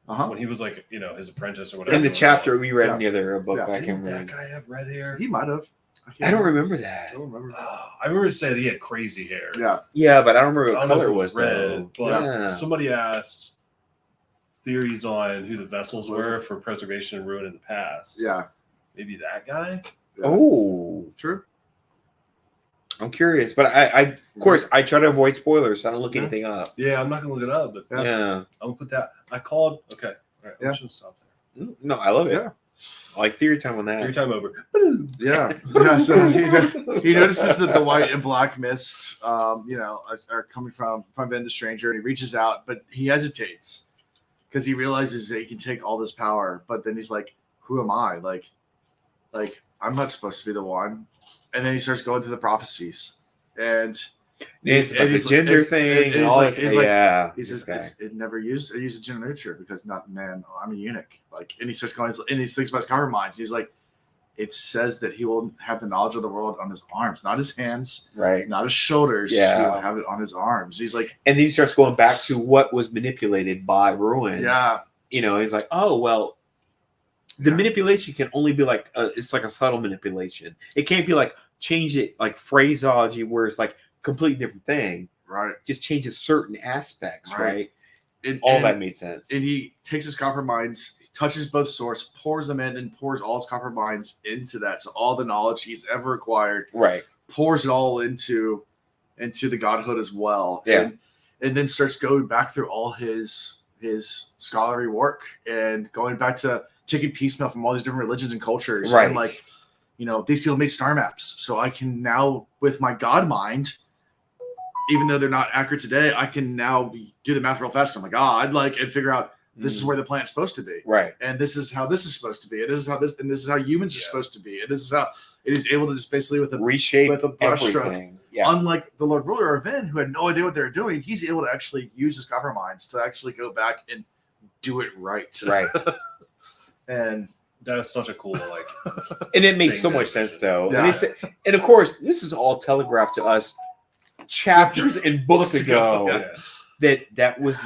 Uh-huh. when he was like, his apprentice or whatever. In the it was chapter called. we read Yeah. in the other book, Yeah. I Didn't can't that remember. guy have red hair? He might have. I don't remember I that. don't remember. I remember it said he had crazy hair. Yeah. Yeah, but I don't remember I what don't know color if it it was red, though. but Yeah. somebody asked theories on who the vessels were for preservation and ruin in the past. Yeah. Maybe that guy? Oh, True. I'm curious, but I of course I try to avoid spoilers, so I don't look Yeah. anything up. Yeah, I'm not gonna look it up, but Yeah. Yeah. I'm gonna put that. I called. Okay. All right. Yeah. We should stop there. No, I love it. Yeah. I like theory time on that. Three time over. Yeah. Yeah. So he notices that the white and black mist, are coming from Vin the Stranger, and he reaches out, but he hesitates because he realizes that he can take all this power. But then he's like, "Who am I? Like, I'm not supposed to be the one." And then he starts going through the prophecies, and It's about the he's gender like- thing and he's all like- this. he's like- Yeah. He says this guy. it never used. It used a gender neutral because not man. I'm a eunuch. Like, and he starts going, and he thinks about his cover minds. He's like, it says that he will have the knowledge of the world on his arms, not his hands, Right. not his shoulders. Yeah. He will have it on his arms. He's like, And then he starts going back to what was manipulated by Ruin. yeah, He's like, oh well, the manipulation can only be like it's like a subtle manipulation. It can't be like change it like phraseology where it's like completely different thing. right. Just changes certain aspects, Right. right? And, All and, that made sense. And he takes his copper mines, he touches both swords, pours them in, and pours all his copper mines into that. So all the knowledge he's ever acquired, Right. pours it all into the godhood as well. Yeah. And then starts going back through all his scholarly work and going back to taking piecemeal from all these different religions and cultures. Right. And like, these people made star maps. So I can now, with my God mind, even though they're not accurate today, I can now do the math real fast on my God, and figure out this is where the planet's supposed to be. Right. And this is how this is supposed to be. And this is how humans are Yeah. supposed to be. And this is how it is able to just basically with a Reshape with a brushstroke. everything. Yeah. Unlike the Lord Ruler or Vin, who had no idea what they were doing, he's able to actually use his copper mines to actually go back and do it right. Right. And That's such a cool And it makes thing so that much they sense did. though. Yeah. And of course, this is all telegraphed to us chapters and books ago. Yeah. That was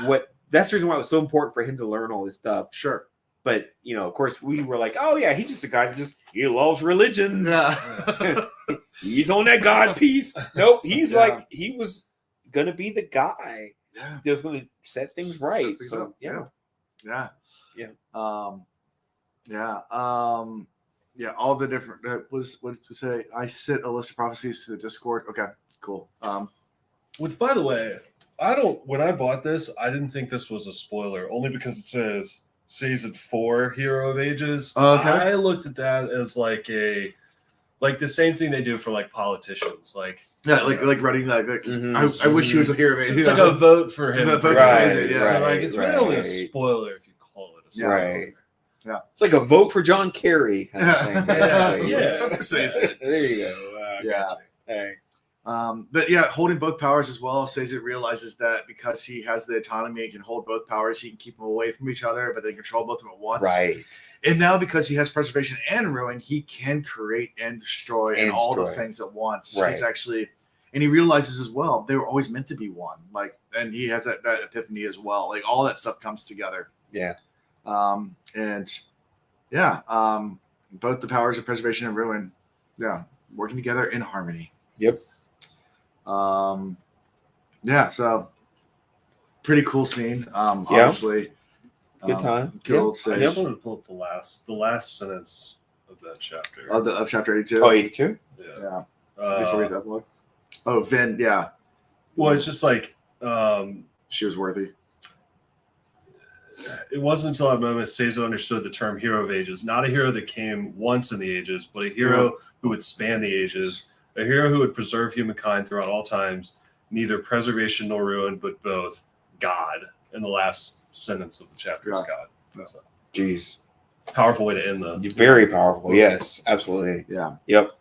that's the reason why it was so important for him to learn all this stuff. sure. But of course, we were like, "Oh yeah, he's just a guy that he loves religions. Yeah. He's on that God piece." Nope, he's Yeah. like he was gonna be the guy Yeah. that's gonna set things right. things So up. yeah, Yeah. Yeah. Yeah. All the different. What did we say? I sent a list of prophecies to the Discord. Okay. Cool. Which, by the way, when I bought this, I didn't think this was a spoiler, only because it says season 4 Hero of Ages. Okay. I looked at that as like the same thing they do for like politicians. Like, Yeah. Like running that. Like, Mhm. I wish he was a hero. it's like a vote for him. The vote for Right, Caesar, yeah. So like, it's really only a right. spoiler if you call it a Yeah. spoiler. Right. It's like a vote for John Kerry kind of thing. basically. Yeah. For Caesar. There you go. Yeah. Gotcha. Hey. But yeah, holding both powers as well. Caesar realizes that because he has the autonomy and can hold both powers, he can keep them away from each other, but they control both of them at once. Right. And now because he has preservation and ruin, he can create and destroy and all the destroy. things at once. Right. He's actually, and he realizes as well, they were always meant to be one. And he has that epiphany as well. Like all that stuff comes together. Yeah. Both the powers of preservation and ruin, working together in harmony. Yep. So pretty cool scene. Obviously, Good time. Good old I definitely says want to pull up the last sentence of that chapter. of chapter 82. Oh, 82? Yeah. Uh, Before we epilogue. Oh, Vin. Yeah, well, it's just like she was worthy. it wasn't until that moment Caesar understood the term hero of ages, not a hero that came once in the ages, but a hero who would span the ages, a hero who would preserve humankind throughout all times, neither preservation nor ruin, but both God. In the last sentence of the chapter is Yeah. God. Yeah. So, Jeez. Powerful way to end the. Very powerful. Yes, absolutely. Yeah. Yep.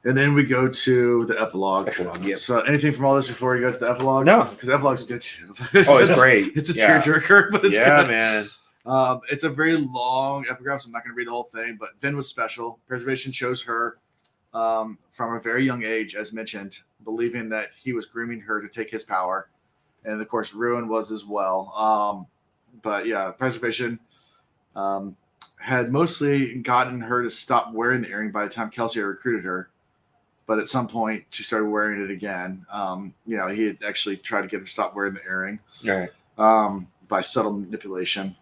And then we go to the epilogue. Yep. So anything from all this before we go to the epilogue? No. Because the epilogue's good too. Oh, it's great. It's a Yeah. tearjerker, but it's Yeah, good. man. It's a very long epigraph, so I'm not going to read the whole thing, but Vin was special. Preservation chose her from a very young age, as mentioned, believing that he was grooming her to take his power. And, of course, Ruin was as well. But, yeah, Preservation had mostly gotten her to stop wearing the earring by the time Kelsey recruited her. But at some point, she started wearing it again. He had actually tried to get her to stop wearing the earring by subtle manipulation.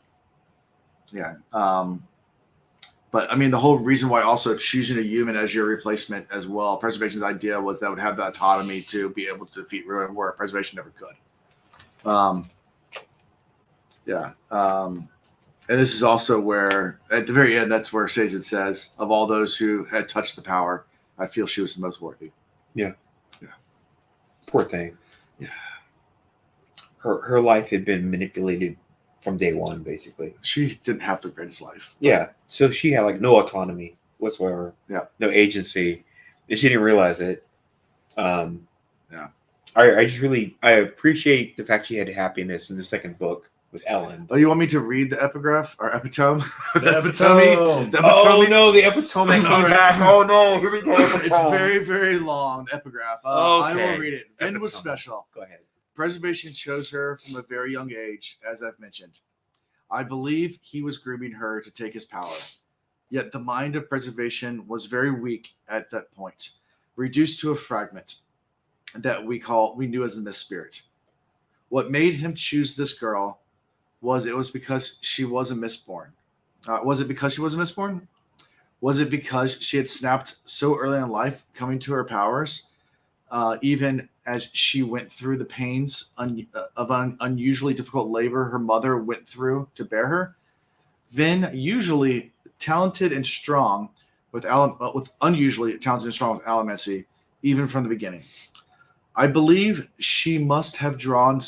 Yeah. But I mean, the whole reason why also choosing a human as your replacement as well, Preservation's idea was that would have the autonomy to be able to defeat Ruin, where Preservation never could. And this is also where, at the very end, that's where Sazed says, of all those who had touched the power, I feel she was the most worthy. Yeah. Yeah. Poor thing. Yeah. Her life had been manipulated from day one, basically. She didn't have the greatest life. Yeah. So she had like no autonomy whatsoever. Yeah. No agency. And she didn't realize it. Yeah. I appreciate the fact she had happiness in the second book with Ellen. Oh, you want me to read the epigraph or epitome? The epitome. The Oh epitome. no, the epitome came All right. back. Oh no, here we go. It's very, very long epigraph. I Okay. will read it. Vin was Epitome. special. Go ahead. Preservation chose her from a very young age, as I've mentioned. I believe he was grooming her to take his power. Yet the mind of Preservation was very weak at that point, reduced to a fragment that we knew as the Mist Spirit. What made him choose this girl was because she was a Mistborn. Was it because she was a Mistborn? Was it because she had snapped so early in life, coming to her powers, even as she went through the pains of unusually difficult labor her mother went through to bear her? Vin, usually talented and strong with unusually talented and strong with Allomancy, even from the beginning. I believe she must have drawn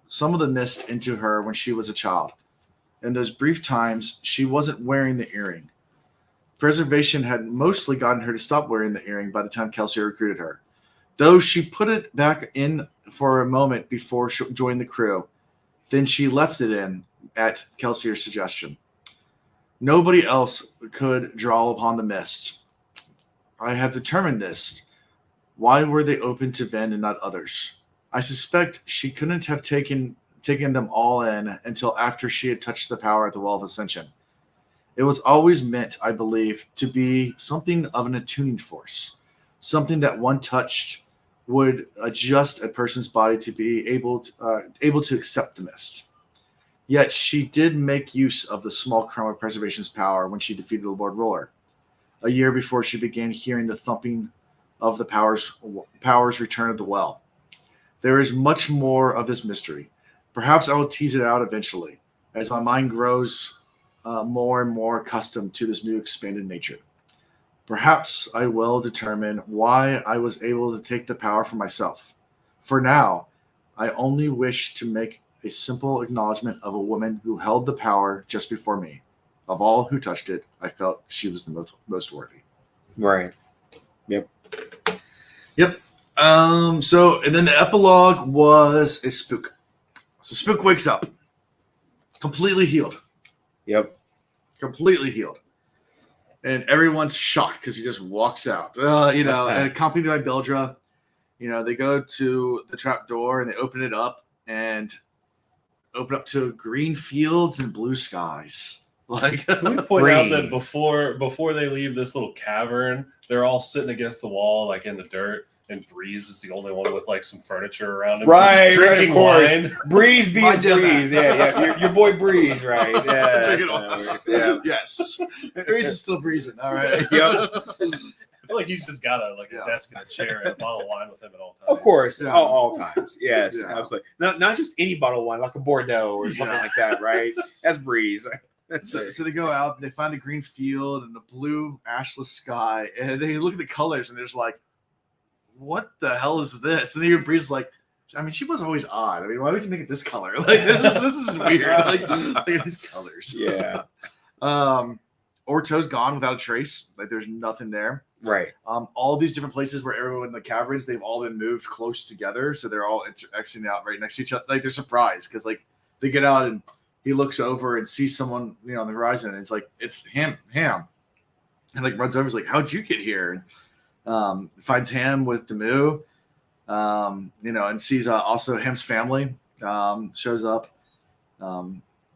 some of the mist into her when she was a child. In those brief times, she wasn't wearing the earring. Preservation had mostly gotten her to stop wearing the earring by the time Kelsey recruited her. Though she put it back in for a moment before she joined the crew, then she left it in at Kelsey's suggestion. Nobody else could draw upon the mist. I have determined this. Why were they open to Vin and not others? I suspect she couldn't have taken them all in until after she had touched the power at the Well of Ascension. It was always meant, I believe, to be something of an attuning force, something that one touched would adjust a person's body to be able to accept the mist. Yet she did make use of the small crumb of Preservation's power when she defeated the Lord Ruler, a year before she began hearing the thumping of the power's return of the well. There is much more of this mystery. Perhaps I will tease it out eventually, as my mind grows more and more accustomed to this new expanded nature. Perhaps I will determine why I was able to take the power for myself. For now, I only wish to make a simple acknowledgement of a woman who held the power just before me. Of all who touched it, I felt she was the most worthy. Right. Yep. So, and then the epilogue was a spook. So Spook wakes up, completely healed. Yep. Completely healed. And everyone's shocked because he just walks out. And accompanied by Beldra, they go to the trap door and they open it up and open up to green fields and blue skies. Like, Can we point out that before they leave this little cavern, they're all sitting against the wall, like in the dirt, and Breeze is the only one with like some furniture around him, drinking of course. wine. Breeze being Mine did Breeze, yeah. Your boy Breeze, right? Yeah, Drinking wine. yeah. Yes. Breeze is still breezing. All right. Yep. I feel like he's just got a desk and a chair and a bottle of wine with him at all times. Of course, Yeah. all times. Yes, Yeah. absolutely. Not just any bottle of wine, like a Bordeaux or something like that, right? That's Breeze. So they go out and they find the green field and the blue ashless sky, and they look at the colors and they're just like, what the hell is this? And then even Breeze is like, I mean, she was always odd. I mean, why would you make it this color? Like this is weird. Like look at these colors. Yeah. Orto's gone without a trace. Like there's nothing there. Right. All these different places where everyone in the caverns, they've all been moved close together, so they're all exiting out right next to each other. Like they're surprised because like they get out and he looks over and sees someone on the horizon. And it's like it's Ham, and like runs over. He's like, "How'd you get here?" And finds Ham with Demu, and sees also Ham's family shows up. I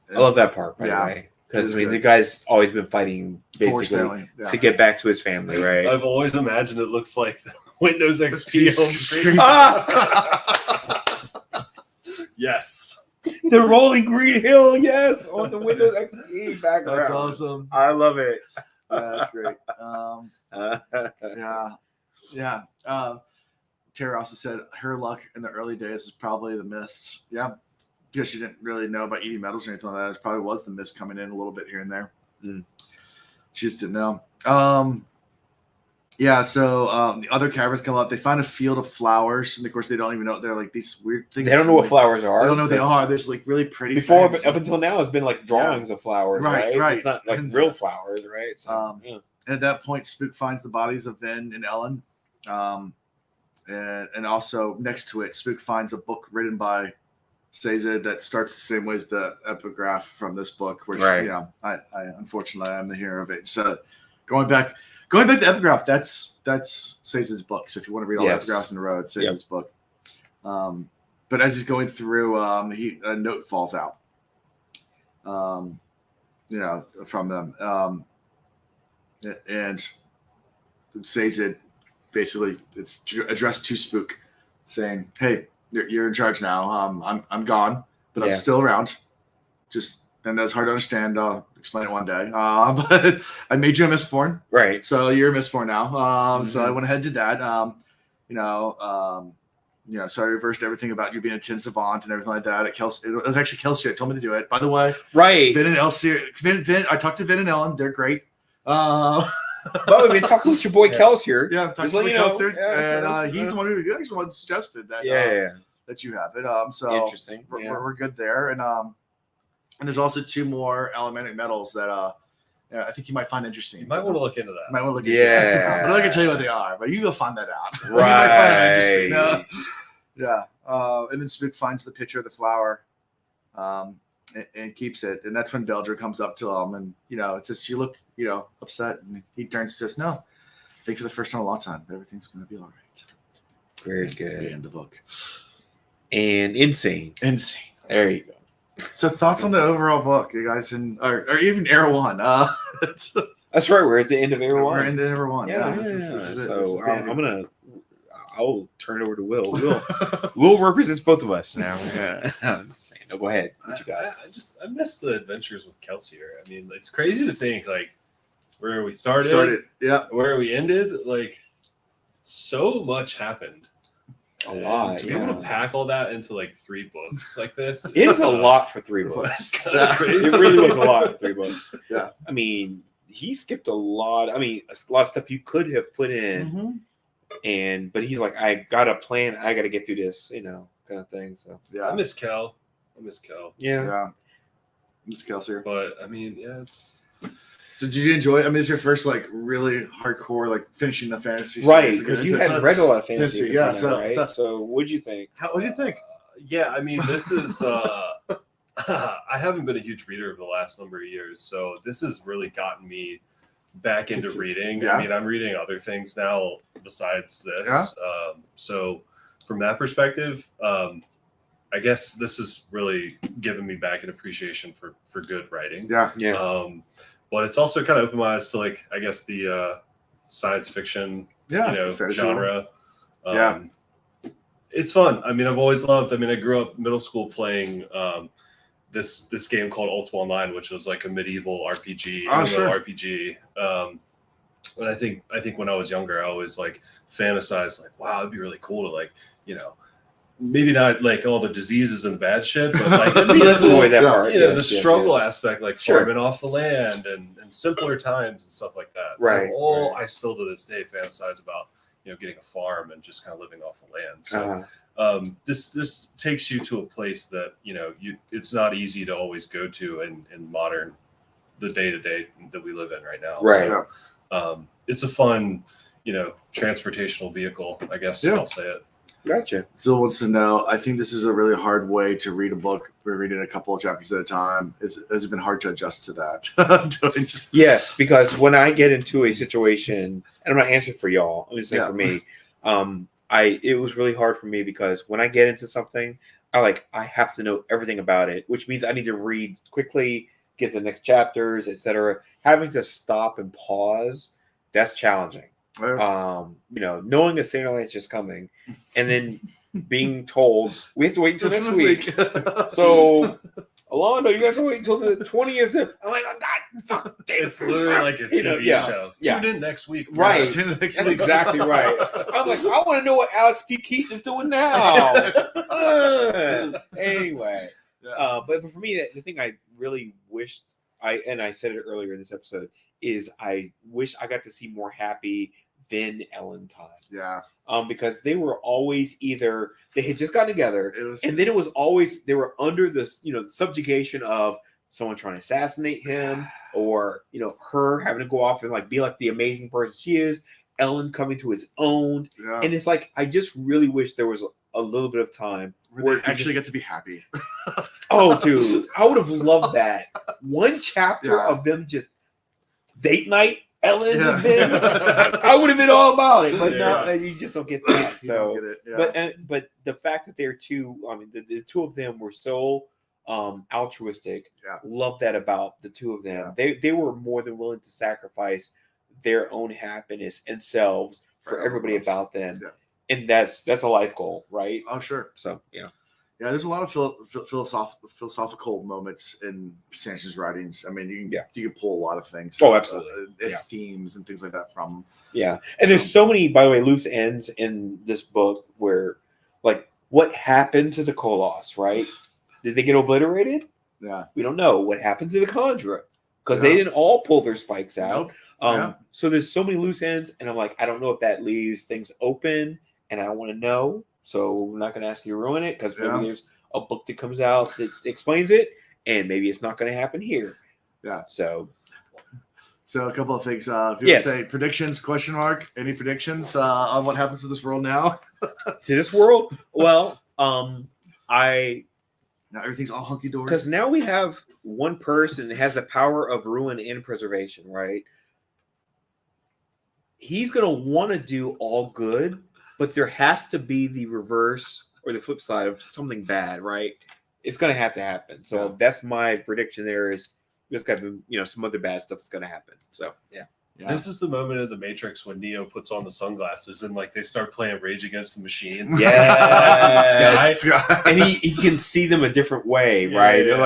love that part, by the way. Because, I mean, the guy's always been fighting, basically, to get back to his family, right? I've always imagined it looks like the Windows XP home screen. Yes. The rolling green hill, yes, on the Windows XP background. That's awesome. I love it. Yeah, that's great. Yeah. Tara also said her luck in the early days is probably the mists. Yeah. Because she didn't really know about eating metals or anything like that. It probably was the mist coming in a little bit here and there. She just didn't know. So the other caverns come up. They find a field of flowers. And, of course, they don't even know. They're like these weird things. They don't know what flowers are. They don't know what they are. There's like really pretty things. Up until now, it's been like drawings of flowers, right? Right. It's not like real flowers, right? So, And at that point, Spook finds the bodies of Vin and Ellen. And also next to it, Spook finds a book written by Sazed that starts the same way as the epigraph from this book, which I unfortunately I'm the hero of it. So going back to the epigraph, that's Sazed's book. So if you want to read all the epigraphs in a row, it's Sazed's book. But as he's going through, a note falls out. From them. And Sazed basically it's addressed to Spook, saying, "Hey, you're in charge now. I'm gone, but I'm still around. And that's hard to understand. I'll explain it one day. But I made you a Mistborn, right? So you're a Mistborn now. So I went ahead and did that. So I reversed everything about you being a tin savant and everything like that. It was actually Kelsey that told me to do it. By the way, right? Vin and Elsie, I talked to Vin and Ellen. They're great. But we've been talking with your boy Kels here. Yeah, talking with Kels here. And he's the one who actually suggested that. That you have it. So interesting. We're good there. And there's also 2 more elemental metals that I think you might find interesting. You might want to look into that. But I'm not gonna tell you what they are. But you go find that out. Right. You might find it interesting. Yeah. And then Spook finds the picture of the flower. And keeps it, and that's when Beldra comes up to him, and it's just you look, upset, and he turns and says, "No, I think for the first time in a long time, everything's going to be all right." Very good. In the book, and insane. There you go. So thoughts on the overall book, you guys, or even Era 1? That's right. We're at the end of Era 1. We're in Era 1. So I'll turn it over to Will. Will represents both of us now. No, go ahead. What you got? I miss the adventures with Kelsey here. I mean, it's crazy to think like where we started, where we ended. Like, so much happened. A lot. To be able to pack all that into like 3 books like this, it is a lot for 3 books. It's kind of crazy. It really was a lot for 3 books. Yeah. I mean, he skipped a lot. I mean, a lot of stuff you could have put in. But he's like, I got a plan. I got to get through this, kind of thing. So I miss Kel. Yeah. Miss Kelsey. But I mean, it's. So did you enjoy it? I mean, it's your first like really hardcore like finishing the fantasy, right? Because you had read a lot of fantasy, yeah. So what'd you think? What'd you think? I mean, this is. I haven't been a huge reader over the last number of years, so this has really gotten me back into reading. I mean, I'm reading other things now besides this. So from that perspective, I guess this has really given me back an appreciation for good writing. But it's also kind of opened my eyes to like, I guess the science fiction, genre. It's fun. I mean, I've always loved. I mean, I grew up middle school playing this game called Ultima Online, which was like a medieval RPG, RPG. And I think when I was younger, I always like fantasized like, wow, it'd be really cool to like, maybe not like all the diseases and bad shit, but like the struggle aspect, like farming off the land and simpler times and stuff like that. Right. I still to this day fantasize about, getting a farm and just kind of living off the land. So this takes you to a place that it's not easy to always go to in modern, the day-to-day that we live in right now. Right. So, it's a fun transportational vehicle, I guess. I'll say it. Gotcha. Still wants to know, I think this is a really hard way to read a book. We're reading a couple of chapters at a time. Has it been hard to adjust to that? Yes, because when I get into a situation, and I'm not answering for y'all, I'm just saying for me, it was really hard for me because when I get into something, I have to know everything about it, which means I need to read quickly, get to the next chapters, etc. Having to stop and pause, that's challenging. Knowing a Saint Lance is coming, and then being told we have to wait until next week. So, Alonzo, you guys have to wait until the 20th. I'm like, oh, God, fuck, damn. It's literally like a TV show. Tune in next week. Right. That's exactly right. I'm like, I want to know what Alex P. Keith is doing now. Anyway, but for me, the thing I really wished I said it earlier in this episode, is I wish I got to see more happy Vin Ellen time. Yeah. Because they were always either they had just gotten together, and then it was always they were under the subjugation of someone trying to assassinate him, or her having to go off and be like the amazing person she is, Ellen coming to his own. Yeah. And it's like I just really wish there was a little bit of time where they actually get to be happy. Oh, dude, I would have loved that. One chapter of them just date night, Ellen and Vin. I would have been all about it, but no, you just don't get that. So, but the fact that they're two, the two of them were so altruistic. Yeah. Love that about the two of them. Yeah. They were more than willing to sacrifice their own happiness and selves for everybody about them. Yeah. And that's a life goal, right? Oh, sure. So, yeah. Yeah, there's a lot of philosophical moments in Sanchez' writings. I mean, you can pull a lot of things. Oh, absolutely. Themes and things like that from. Yeah, and there's so many, by the way, loose ends in this book where, what happened to the Koloss, right? Did they get obliterated? Yeah. We don't know. What happened to the Kandra? Because they didn't all pull their spikes out. Nope. So there's so many loose ends, and I'm like, I don't know if that leaves things open, and I want to know. So I'm not going to ask you to ruin it, because maybe there's a book that comes out that explains it, and maybe it's not going to happen here. Yeah. So a couple of things. People say predictions, ? Any predictions on what happens to this world now? To this world? Well, now everything's all hunky-dory. Because now we have one person that has the power of ruin and preservation, right? He's going to want to do all good, but there has to be the reverse or the flip side of something bad, right? It's going to happen. So that's my prediction. There is there's got to be some other bad stuff that's going to happen. So yeah. This is the moment of the Matrix when Neo puts on the sunglasses and they start playing Rage Against the Machine. Yeah, and he can see them a different way, right? Yeah,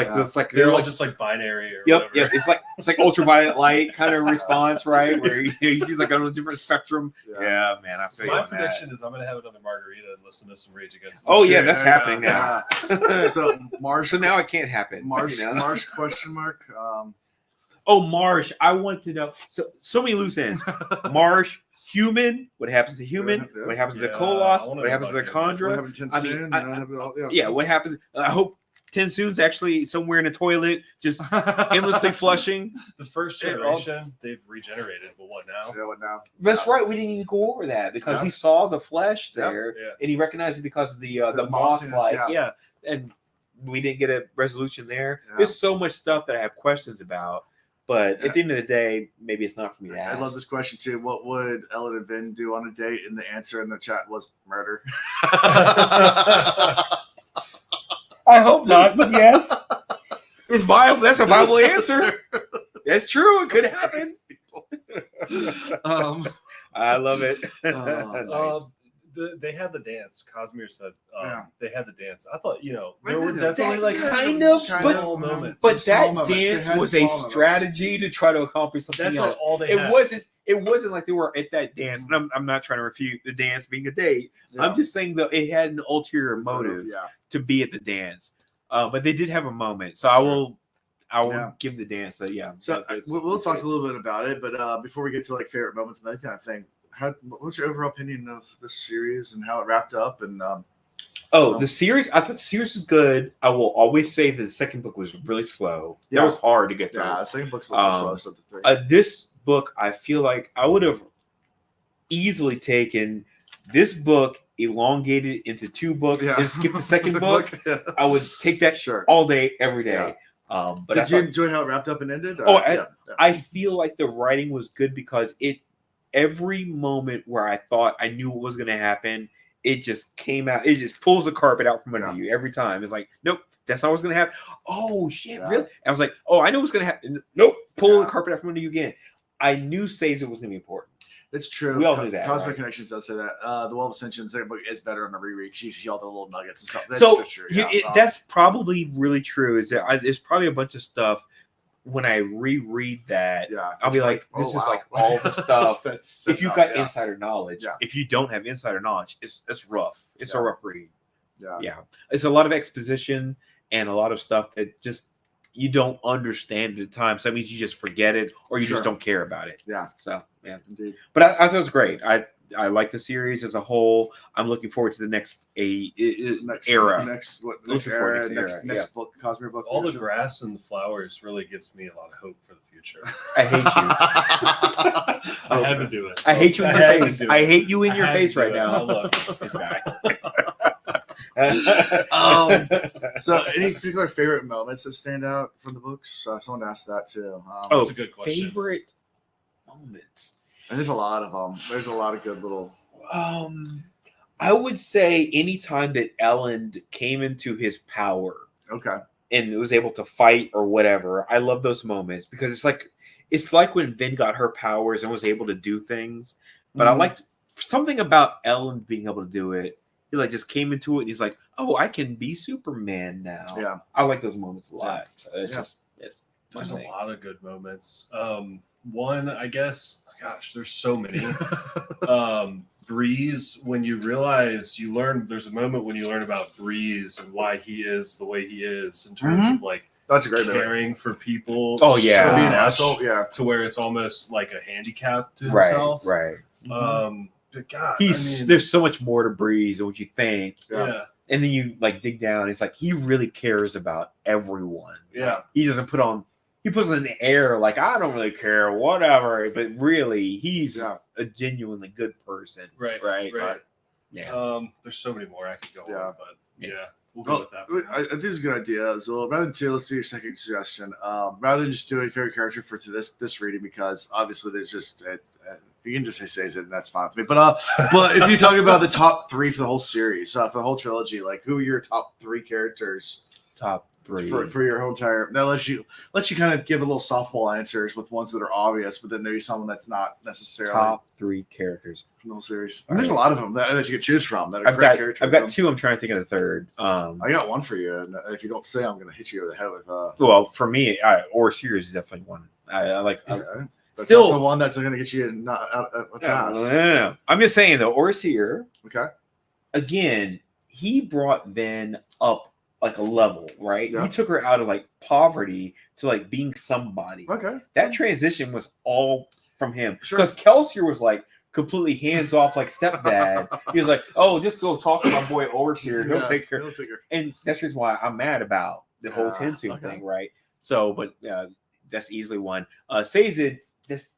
they're all just binary. Or whatever. It's like ultraviolet light kind of response, right? Where he sees on a different spectrum. Yeah, man, I feel my on prediction that. is I'm gonna have another margarita and listen to some Rage Against the Machine. Oh yeah, that's happening now. So Marsh. So now it can't happen. Marsh question mark. Oh, Marsh, I want to know. So many loose ends. Marsh, human. What happens to human? What happens to the Koloss? What happens to the Kandra? What happened to Tensoon? What happens? I hope Tensoon's actually somewhere in a toilet, just endlessly flushing. The first generation, they've regenerated, but what now? Yeah, what now? That's right. We didn't even go over that because he saw the flesh there, and he recognized it because of the moss-like. Yeah, and we didn't get a resolution there. Yeah. There's so much stuff that I have questions about. But at the end of the day, maybe it's not for me to ask. I love this question too. What would Ellen and Vin do on a date? And the answer in the chat was murder. I hope not, but yes. It's viable. That's a viable answer. That's true. It could happen. I love it. Nice. They had the dance. Cosmere said they had the dance. I thought, there were definitely kind of small moments. But that dance was a strategy to try to accomplish something else. That's all they had. It wasn't like they were at that dance. And I'm not trying to refute the dance being a date. Yeah. I'm just saying that it had an ulterior motive to be at the dance. But they did have a moment. So I will give the dance. So we'll talk a little bit about it. But before we get to favorite moments and that kind of thing, what's your overall opinion of this series and how it wrapped up? And the series. I thought the series was good. I will always say that the second book was really slow. Yeah. That was hard to get through. the second book's a little slow. So the three. This book, I feel like I would have easily taken this book, elongated into 2 books, and skip the second book. Yeah. I would take that all day, every day. But did you enjoy how it wrapped up and ended? I feel like the writing was good because every moment where I thought I knew what was going to happen, it just came out. It just pulls the carpet out from under you every time. It's like, nope, that's not what's going to happen. Oh shit, really? And I was like, oh, I know what's going to happen. Nope, pull the carpet out from under you again. I knew Caesar was going to be important. It's true. We all knew that. Cosmic Connections does say that. The Well of Ascension second book is better on the reread because you see all the little nuggets and stuff. That's true. That's probably really true. Is that there's probably a bunch of stuff when I reread that. Yeah, I'll be like, this is like all the stuff. That's if you've got insider knowledge. If you don't have insider knowledge, it's rough. It's a rough read. Yeah. It's a lot of exposition and a lot of stuff that just you don't understand at the time. So that means you just forget it or you just don't care about it. Yeah. So yeah, indeed. But I thought it was great. I like the series as a whole. I'm looking forward to the next era. Next era. Next book, Cosmere book. All the grass and the flowers really gives me a lot of hope for the future. I hate you. I had to do it. I hate you in your face. I hate you in your face right now. Look, this guy. So, any particular favorite moments that stand out from the books? Someone asked that too. That's a good question. Favorite moments. And there's a lot of them. There's a lot of good little. I would say anytime that Ellen came into his power, and was able to fight or whatever. I love those moments because it's like when Vin got her powers and was able to do things. But I liked something about Ellen being able to do it. He just came into it and he's like, "Oh, I can be Superman now." Yeah, I like those moments a lot. So it's there's a lot of good moments. One, I guess, gosh, there's so many. Breeze, when you realize there's a moment when you learn about Breeze and why he is the way he is in terms of that's a great caring for people. Oh yeah, being an asshole. Yeah, to where it's almost like a handicap to himself. Right. But God, there's so much more to Breeze than what you think. Yeah. And then you dig down. It's like he really cares about everyone. Yeah. He doesn't he puts it in the air like I don't really care, whatever. But really, he's a genuinely good person. Right. Yeah. There's so many more I could go on, but we'll go with that. I think it's a good idea. So rather than 2, let's do your second suggestion. Rather than just doing a favorite character for this reading, because obviously there's just you can just say Caesar, and that's fine with me. But if you talk about the top 3 for the whole series, for the whole trilogy, who are your top 3 characters? Top 3 for your whole entire. That lets you kind of give a little softball answers with ones that are obvious, but then maybe someone that's not necessarily top 3 characters from the whole series. And there's a lot of them that you could choose from. That are great characters. I've got 2. I'm trying to think of the third. I got one for you, and if you don't say, I'm going to hit you over the head with. Well, for me, Overseer is definitely one. I like. Okay. That's still the one that's going to get you not out of pass. No. I'm just saying though, Overseer. Okay. Again, he brought Vin up a level, right? Yeah. He took her out of poverty to being somebody. Okay. That transition was all from him. Sure. Because Kelsier was completely hands off like stepdad. He was like, "Oh, just go talk to my boy Overseer. He'll take her." And that's the reason why I'm mad about the whole Tensoon thing, right? So, but that's easily one. Sazed, this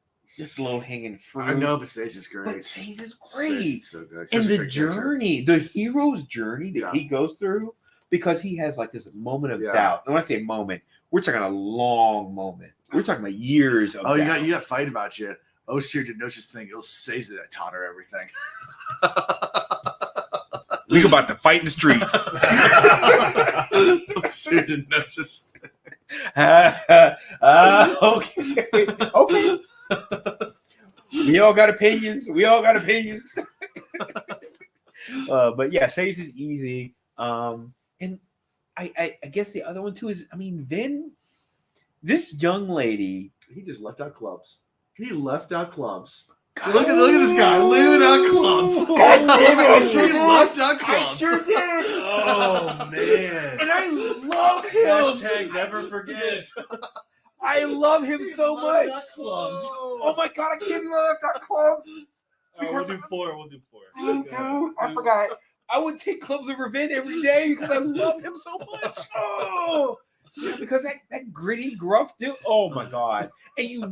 little hanging fruit. I know, but Sazed's great. But Sazed's great. Sazed's so good. And the journey, the hero's journey that he goes through, because he has this moment of doubt. And when I say moment, we're talking a long moment. We're talking about years of doubt. You got fight about you. Oseer did no such thing. It was Sazed that taught her everything. We about to fight in the streets. Oseer did no such thing. Okay. We all got opinions. But yeah, Sazed is easy. And I guess the other one too is, Vin, this young lady, he just left out clubs. He left out clubs. Look at this guy leaving out clubs. God damn it, he left out clubs. I sure did. Oh man. And I love him. Hashtag never forget. I love him so much. Oh my God, I can't believe I left out clubs. We'll do 4. We'll do 4. Dude, I forgot. I would take Clubs of Revenge every day because I love him so much. Oh, yeah, because that gritty, gruff dude. Oh my god! And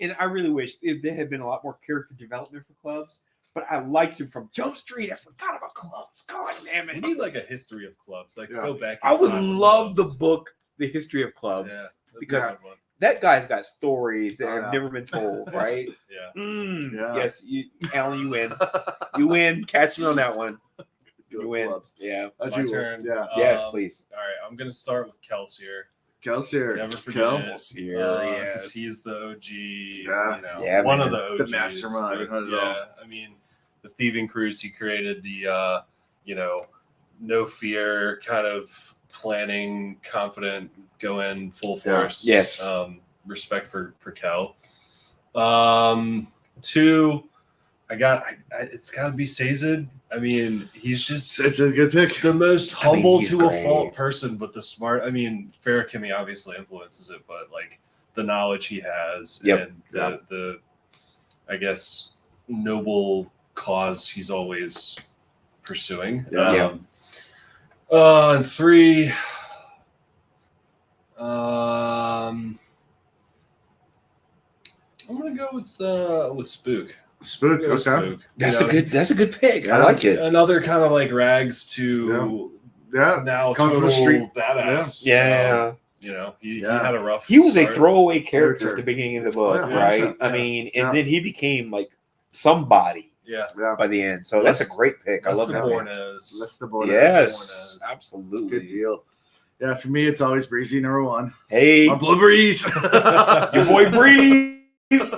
and I really wish there had been a lot more character development for Clubs. But I liked him from Jump Street. I forgot about Clubs. God damn We it! need like a history of clubs. Like go back. I would in time love the Clubs. book, The History of Clubs, Yeah, because that's a good one. that guy's got stories that Oh, have yeah. never been told, right? Yeah. Yeah. Yes, Alan, you win. You win. Catch me on that one. Go You win. Clubs. Yeah. That's My you. turn. Yeah. Yes, Um, please. All right, I'm gonna start with Kelsier. Kelsier. Never forget Kel. it. Kelsier, Because yes. he's the OG. Yeah. You know, Yeah, one man. of the OGs. The mastermind. but, yeah, I mean, the thieving cruise he created, the no fear kind of planning, confident, go in full Yeah. force. Yes. Respect for Kel. 2, it's got to be Sazed. I mean, he's just It's a good pick. the most humble he's to great. a fault person, but the smart. I mean, Farrakimi obviously influences it, but like the knowledge he has Yep. and the I guess noble cause he's always pursuing. Yeah. And 3, I'm gonna go with Spook. Spook. Go with Okay. Spook. That's You know, a good pick. I Yeah. like it. another kind of like rags to Yeah. now Comes from total the street. badass. Yeah. He Yeah. had a rough. He was a start. throwaway character Character. at the beginning of the book, Yeah, right? 100%, I yeah. mean, and Yeah. then he became like somebody Yeah, Yeah. by the end. So that's a great pick. I love that. Mistborn pick. is. Let's the bonus. Yes, Born as. absolutely. Good deal. Yeah, for me, it's always Breezy number 1. Hey, My Blue Breeze. your boy Breeze.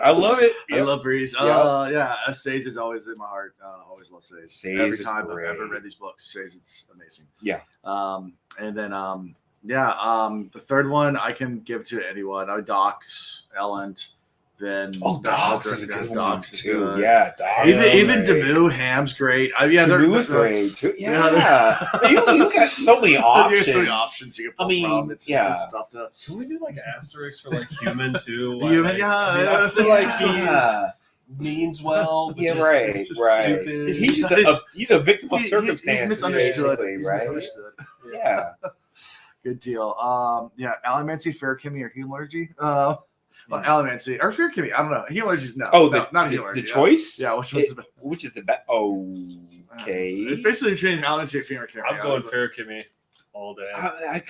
I love it. I love Breeze. Yeah, Saze is always in my heart. Always love Saze. Saze Every is time great. I've ever read these books, Saze, it's amazing. Yeah. And then the third one I can give to anyone. Docs, Ellen, then Docs is a good one Docs is too. good. Yeah, Docs. Even Demu, Ham's great. Demu is great too. Yeah, you got so many options. There's so many options you can pull from. It's tough to. Can we do like asterisks for like human too? Human, Like, yeah, I mean, I yeah. feel like Yeah. he means well. But Yeah, just, right, it's just right. stupid. He's a victim of He's circumstances. misunderstood. basically, He's right? misunderstood. Yeah. Good deal. Allomancy, Farrakimi, or Hemalurgy? Allomancy or Farrakimi. I don't know. Hemalurgy's no. Oh, no, not the Hemalurgy. choice? Yeah, which one's the best? Which is the best? Okay. It's basically between Allomancy and Farrakimi. I'm going Farrakimi all day. I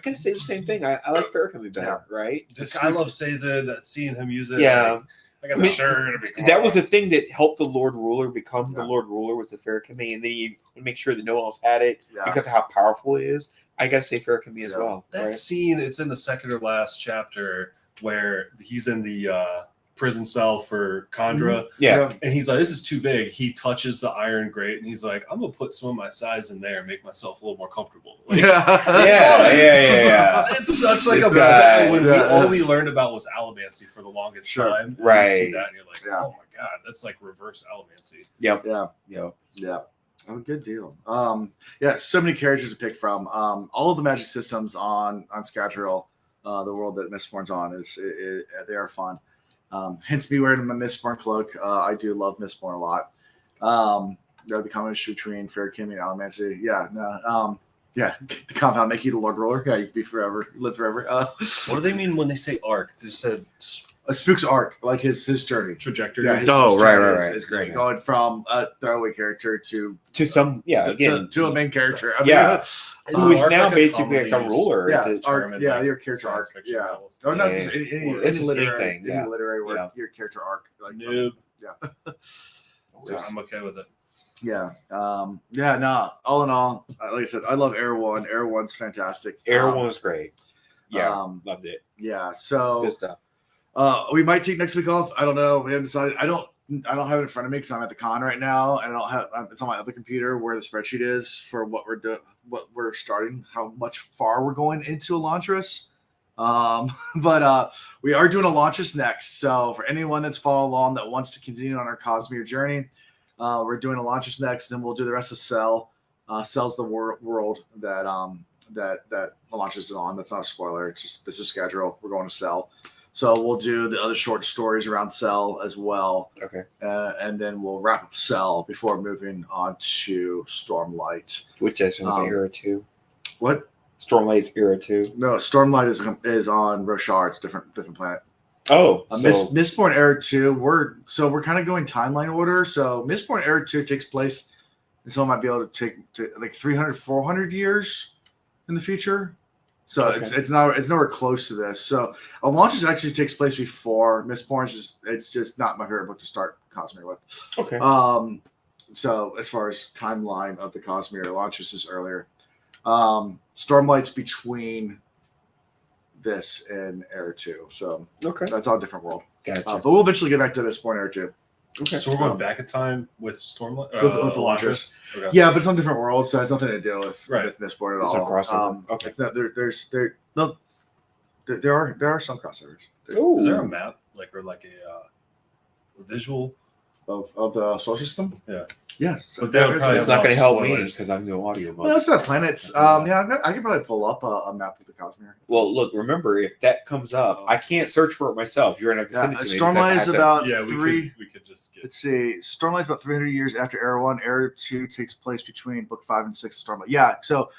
gotta say the same thing. I like Farrakami better, right? I love Sazed. Seeing him use it. Yeah. like, I got the shirt. That was the thing that helped the Lord Ruler become the Yeah. Lord Ruler was the Farrakami, and then you would make sure that no one else had it Yeah. because of how powerful it is. I gotta say Farrakami as Yeah. well. That Right? scene. It's in the second or last chapter where he's in the prison cell for Khandra, Yeah. and he's like, "This is too big." He touches the iron grate, and he's like, "I'm gonna put some of my size in there and make myself a little more comfortable." Like, Yeah. It's such like This a guy. when Yeah. all we learned about was allomancy for the longest Sure. time. And Right. You see that, and you're like, Yeah. "Oh my god, that's like reverse allomancy." Yep. Yeah. Yep. Yeah. Oh, good deal. So many characters to pick from. All of the magic systems on Scadrial, the world that Mistborn's on, they are fun. Hence me wearing my Mistborn cloak. I do love Mistborn a lot. That would be combination between Farrakimi and Allomancy. Yeah, no. The compound make you the Lord Ruler. Yeah, you can live forever. What do they mean when they say arc? They said A Spook's arc, like his journey. trajectory. Yeah, his Oh, right, journey right. is great. Yeah. Going from a throwaway character to To a main character. Yeah. Is who is arc now like a basically like a commonly ruler. Yeah, to- arc, term in, yeah, like, your character science arc. fiction Yeah. novels? Or not Yeah. just any Or it's just literary, anything, yeah. literary work, Yeah. your character arc. Like Noob. Yeah. So I'm okay with it. Yeah. No, all in all, like I said, I love Air One. Air One's fantastic. Air One was great. Yeah. Loved it. Yeah. So Good stuff. we might take next week off. I don't know. We haven't decided. I don't have it in front of me because I'm at the con right now, and I don't have it's on my other computer where the spreadsheet is for what we're doing, what we're starting, how much far we're going into Elantris. But we are doing Elantris next. So for anyone that's following along that wants to continue on our Cosmere journey, we're doing Elantris next. Then we'll do the rest of Cell. Cell's the world that Elantris is on. That's not a spoiler. It's just this is schedule. We're going to Cell. So we'll do the other short stories around Cell as well. Okay. And then we'll wrap up Cell before moving on to Stormlight. Which is Era 2? What? Stormlight's Era 2. No, Stormlight is on Roshar. It's different planet. Oh, Mistborn Era 2. We're kind of going timeline order. So Mistborn Era 2 takes place, and someone might be able to take like 300, 400 years in the future. So Okay. it's nowhere close to this. So Launches actually takes place before Mistborn. It's just not my favorite book to start Cosmere with. Okay. So as far as timeline of the Cosmere, Launches is earlier. Stormlight's between this and Era 2. So Okay. that's all a different world. Gotcha. But we'll eventually get back to Mistborn Era 2. Okay. So we're going back in time with Stormlight? With the Launchers. Okay. Yeah, but it's on different worlds, so it has nothing to do with Mistborn at There's no all. crossover. Okay. It's not, there are some crossovers. Ooh. Is there a map or a visual? Of the solar system? Yeah. Yes. But that would probably It's not going to help me spoilers. because I'm no audio. No, it's not planets. Yeah, I can probably pull up a map of the Cosmere. Well, look, remember, if that comes up, I can't search for it myself. You're going to have to send it to me. Stormlight is about Yeah, three. we could just get. Let's see. Stormlight's about 300 years after Era 1. Era 2 takes place between Book 5 and 6 of Stormlight. Yeah, so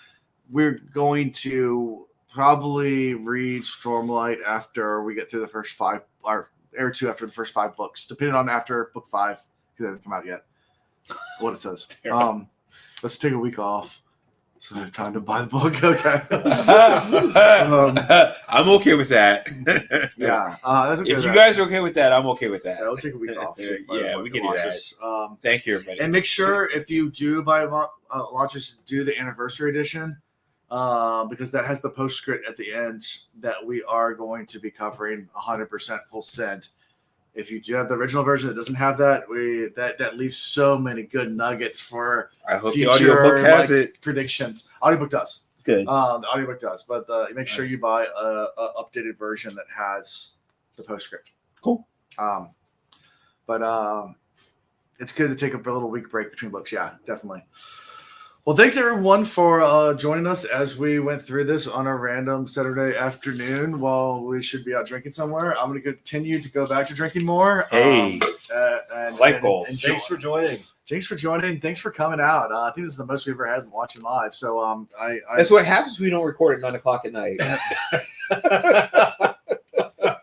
we're going to probably read Stormlight after we get through the first 5, or Era 2 after the first 5 books, depending on after Book 5, because it hasn't come out yet. What it says. Let's take a week off so I have time to buy the book. Okay. I'm okay with that. Yeah. That's okay If with you that. guys are okay with that, I'm okay with that. Yeah, we'll take a week off. Yeah, so buy the book we can and do that. Launches. Thank you, everybody. And make sure if you do buy Launches, do the anniversary edition, because that has the postscript at the end that we are going to be covering 100% full send. If you do have the original version that doesn't have that, that leaves so many good nuggets for I hope future, the audiobook has it. predictions. Audiobook does. Good. The audiobook does, but make sure you buy a updated version that has the postscript. Cool. But it's good to take a little week break between books. Yeah, definitely. Well, thanks everyone for joining us as we went through this on a random Saturday afternoon while we should be out drinking somewhere. I'm going to continue to go back to drinking more. Hey, and life goals. Thanks for joining. Thanks for joining. Thanks for coming out. I think this is the most we've ever had watching live. So That's what happens when we don't record at 9:00 at night.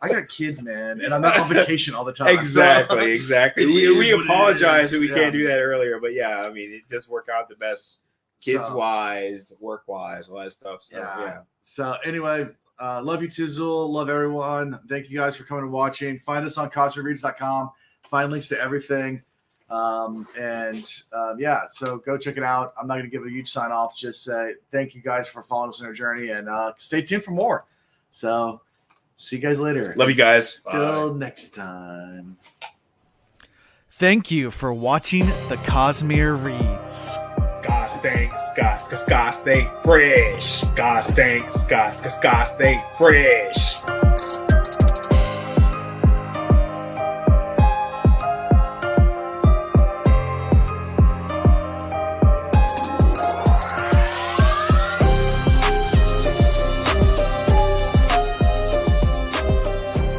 I got kids, man, and I'm not on vacation all the time. Exactly. It We is what it apologize is. that we Yeah. can't do that earlier, but yeah, I mean, it just worked out the best, kids So- wise, work wise, all that stuff. So Yeah. yeah. So anyway, love you too, Zul. Love everyone. Thank you guys for coming and watching. Find us on CosmereReads.com. Find links to everything. Yeah, so go check it out. I'm not going to give a huge sign off. Just say thank you guys for following us in our journey, and stay tuned for more. So see you guys later. Love you guys. Till next time. Thank you for watching the Cosmere Reads. Gosh dang fresh. Gosh dang fresh.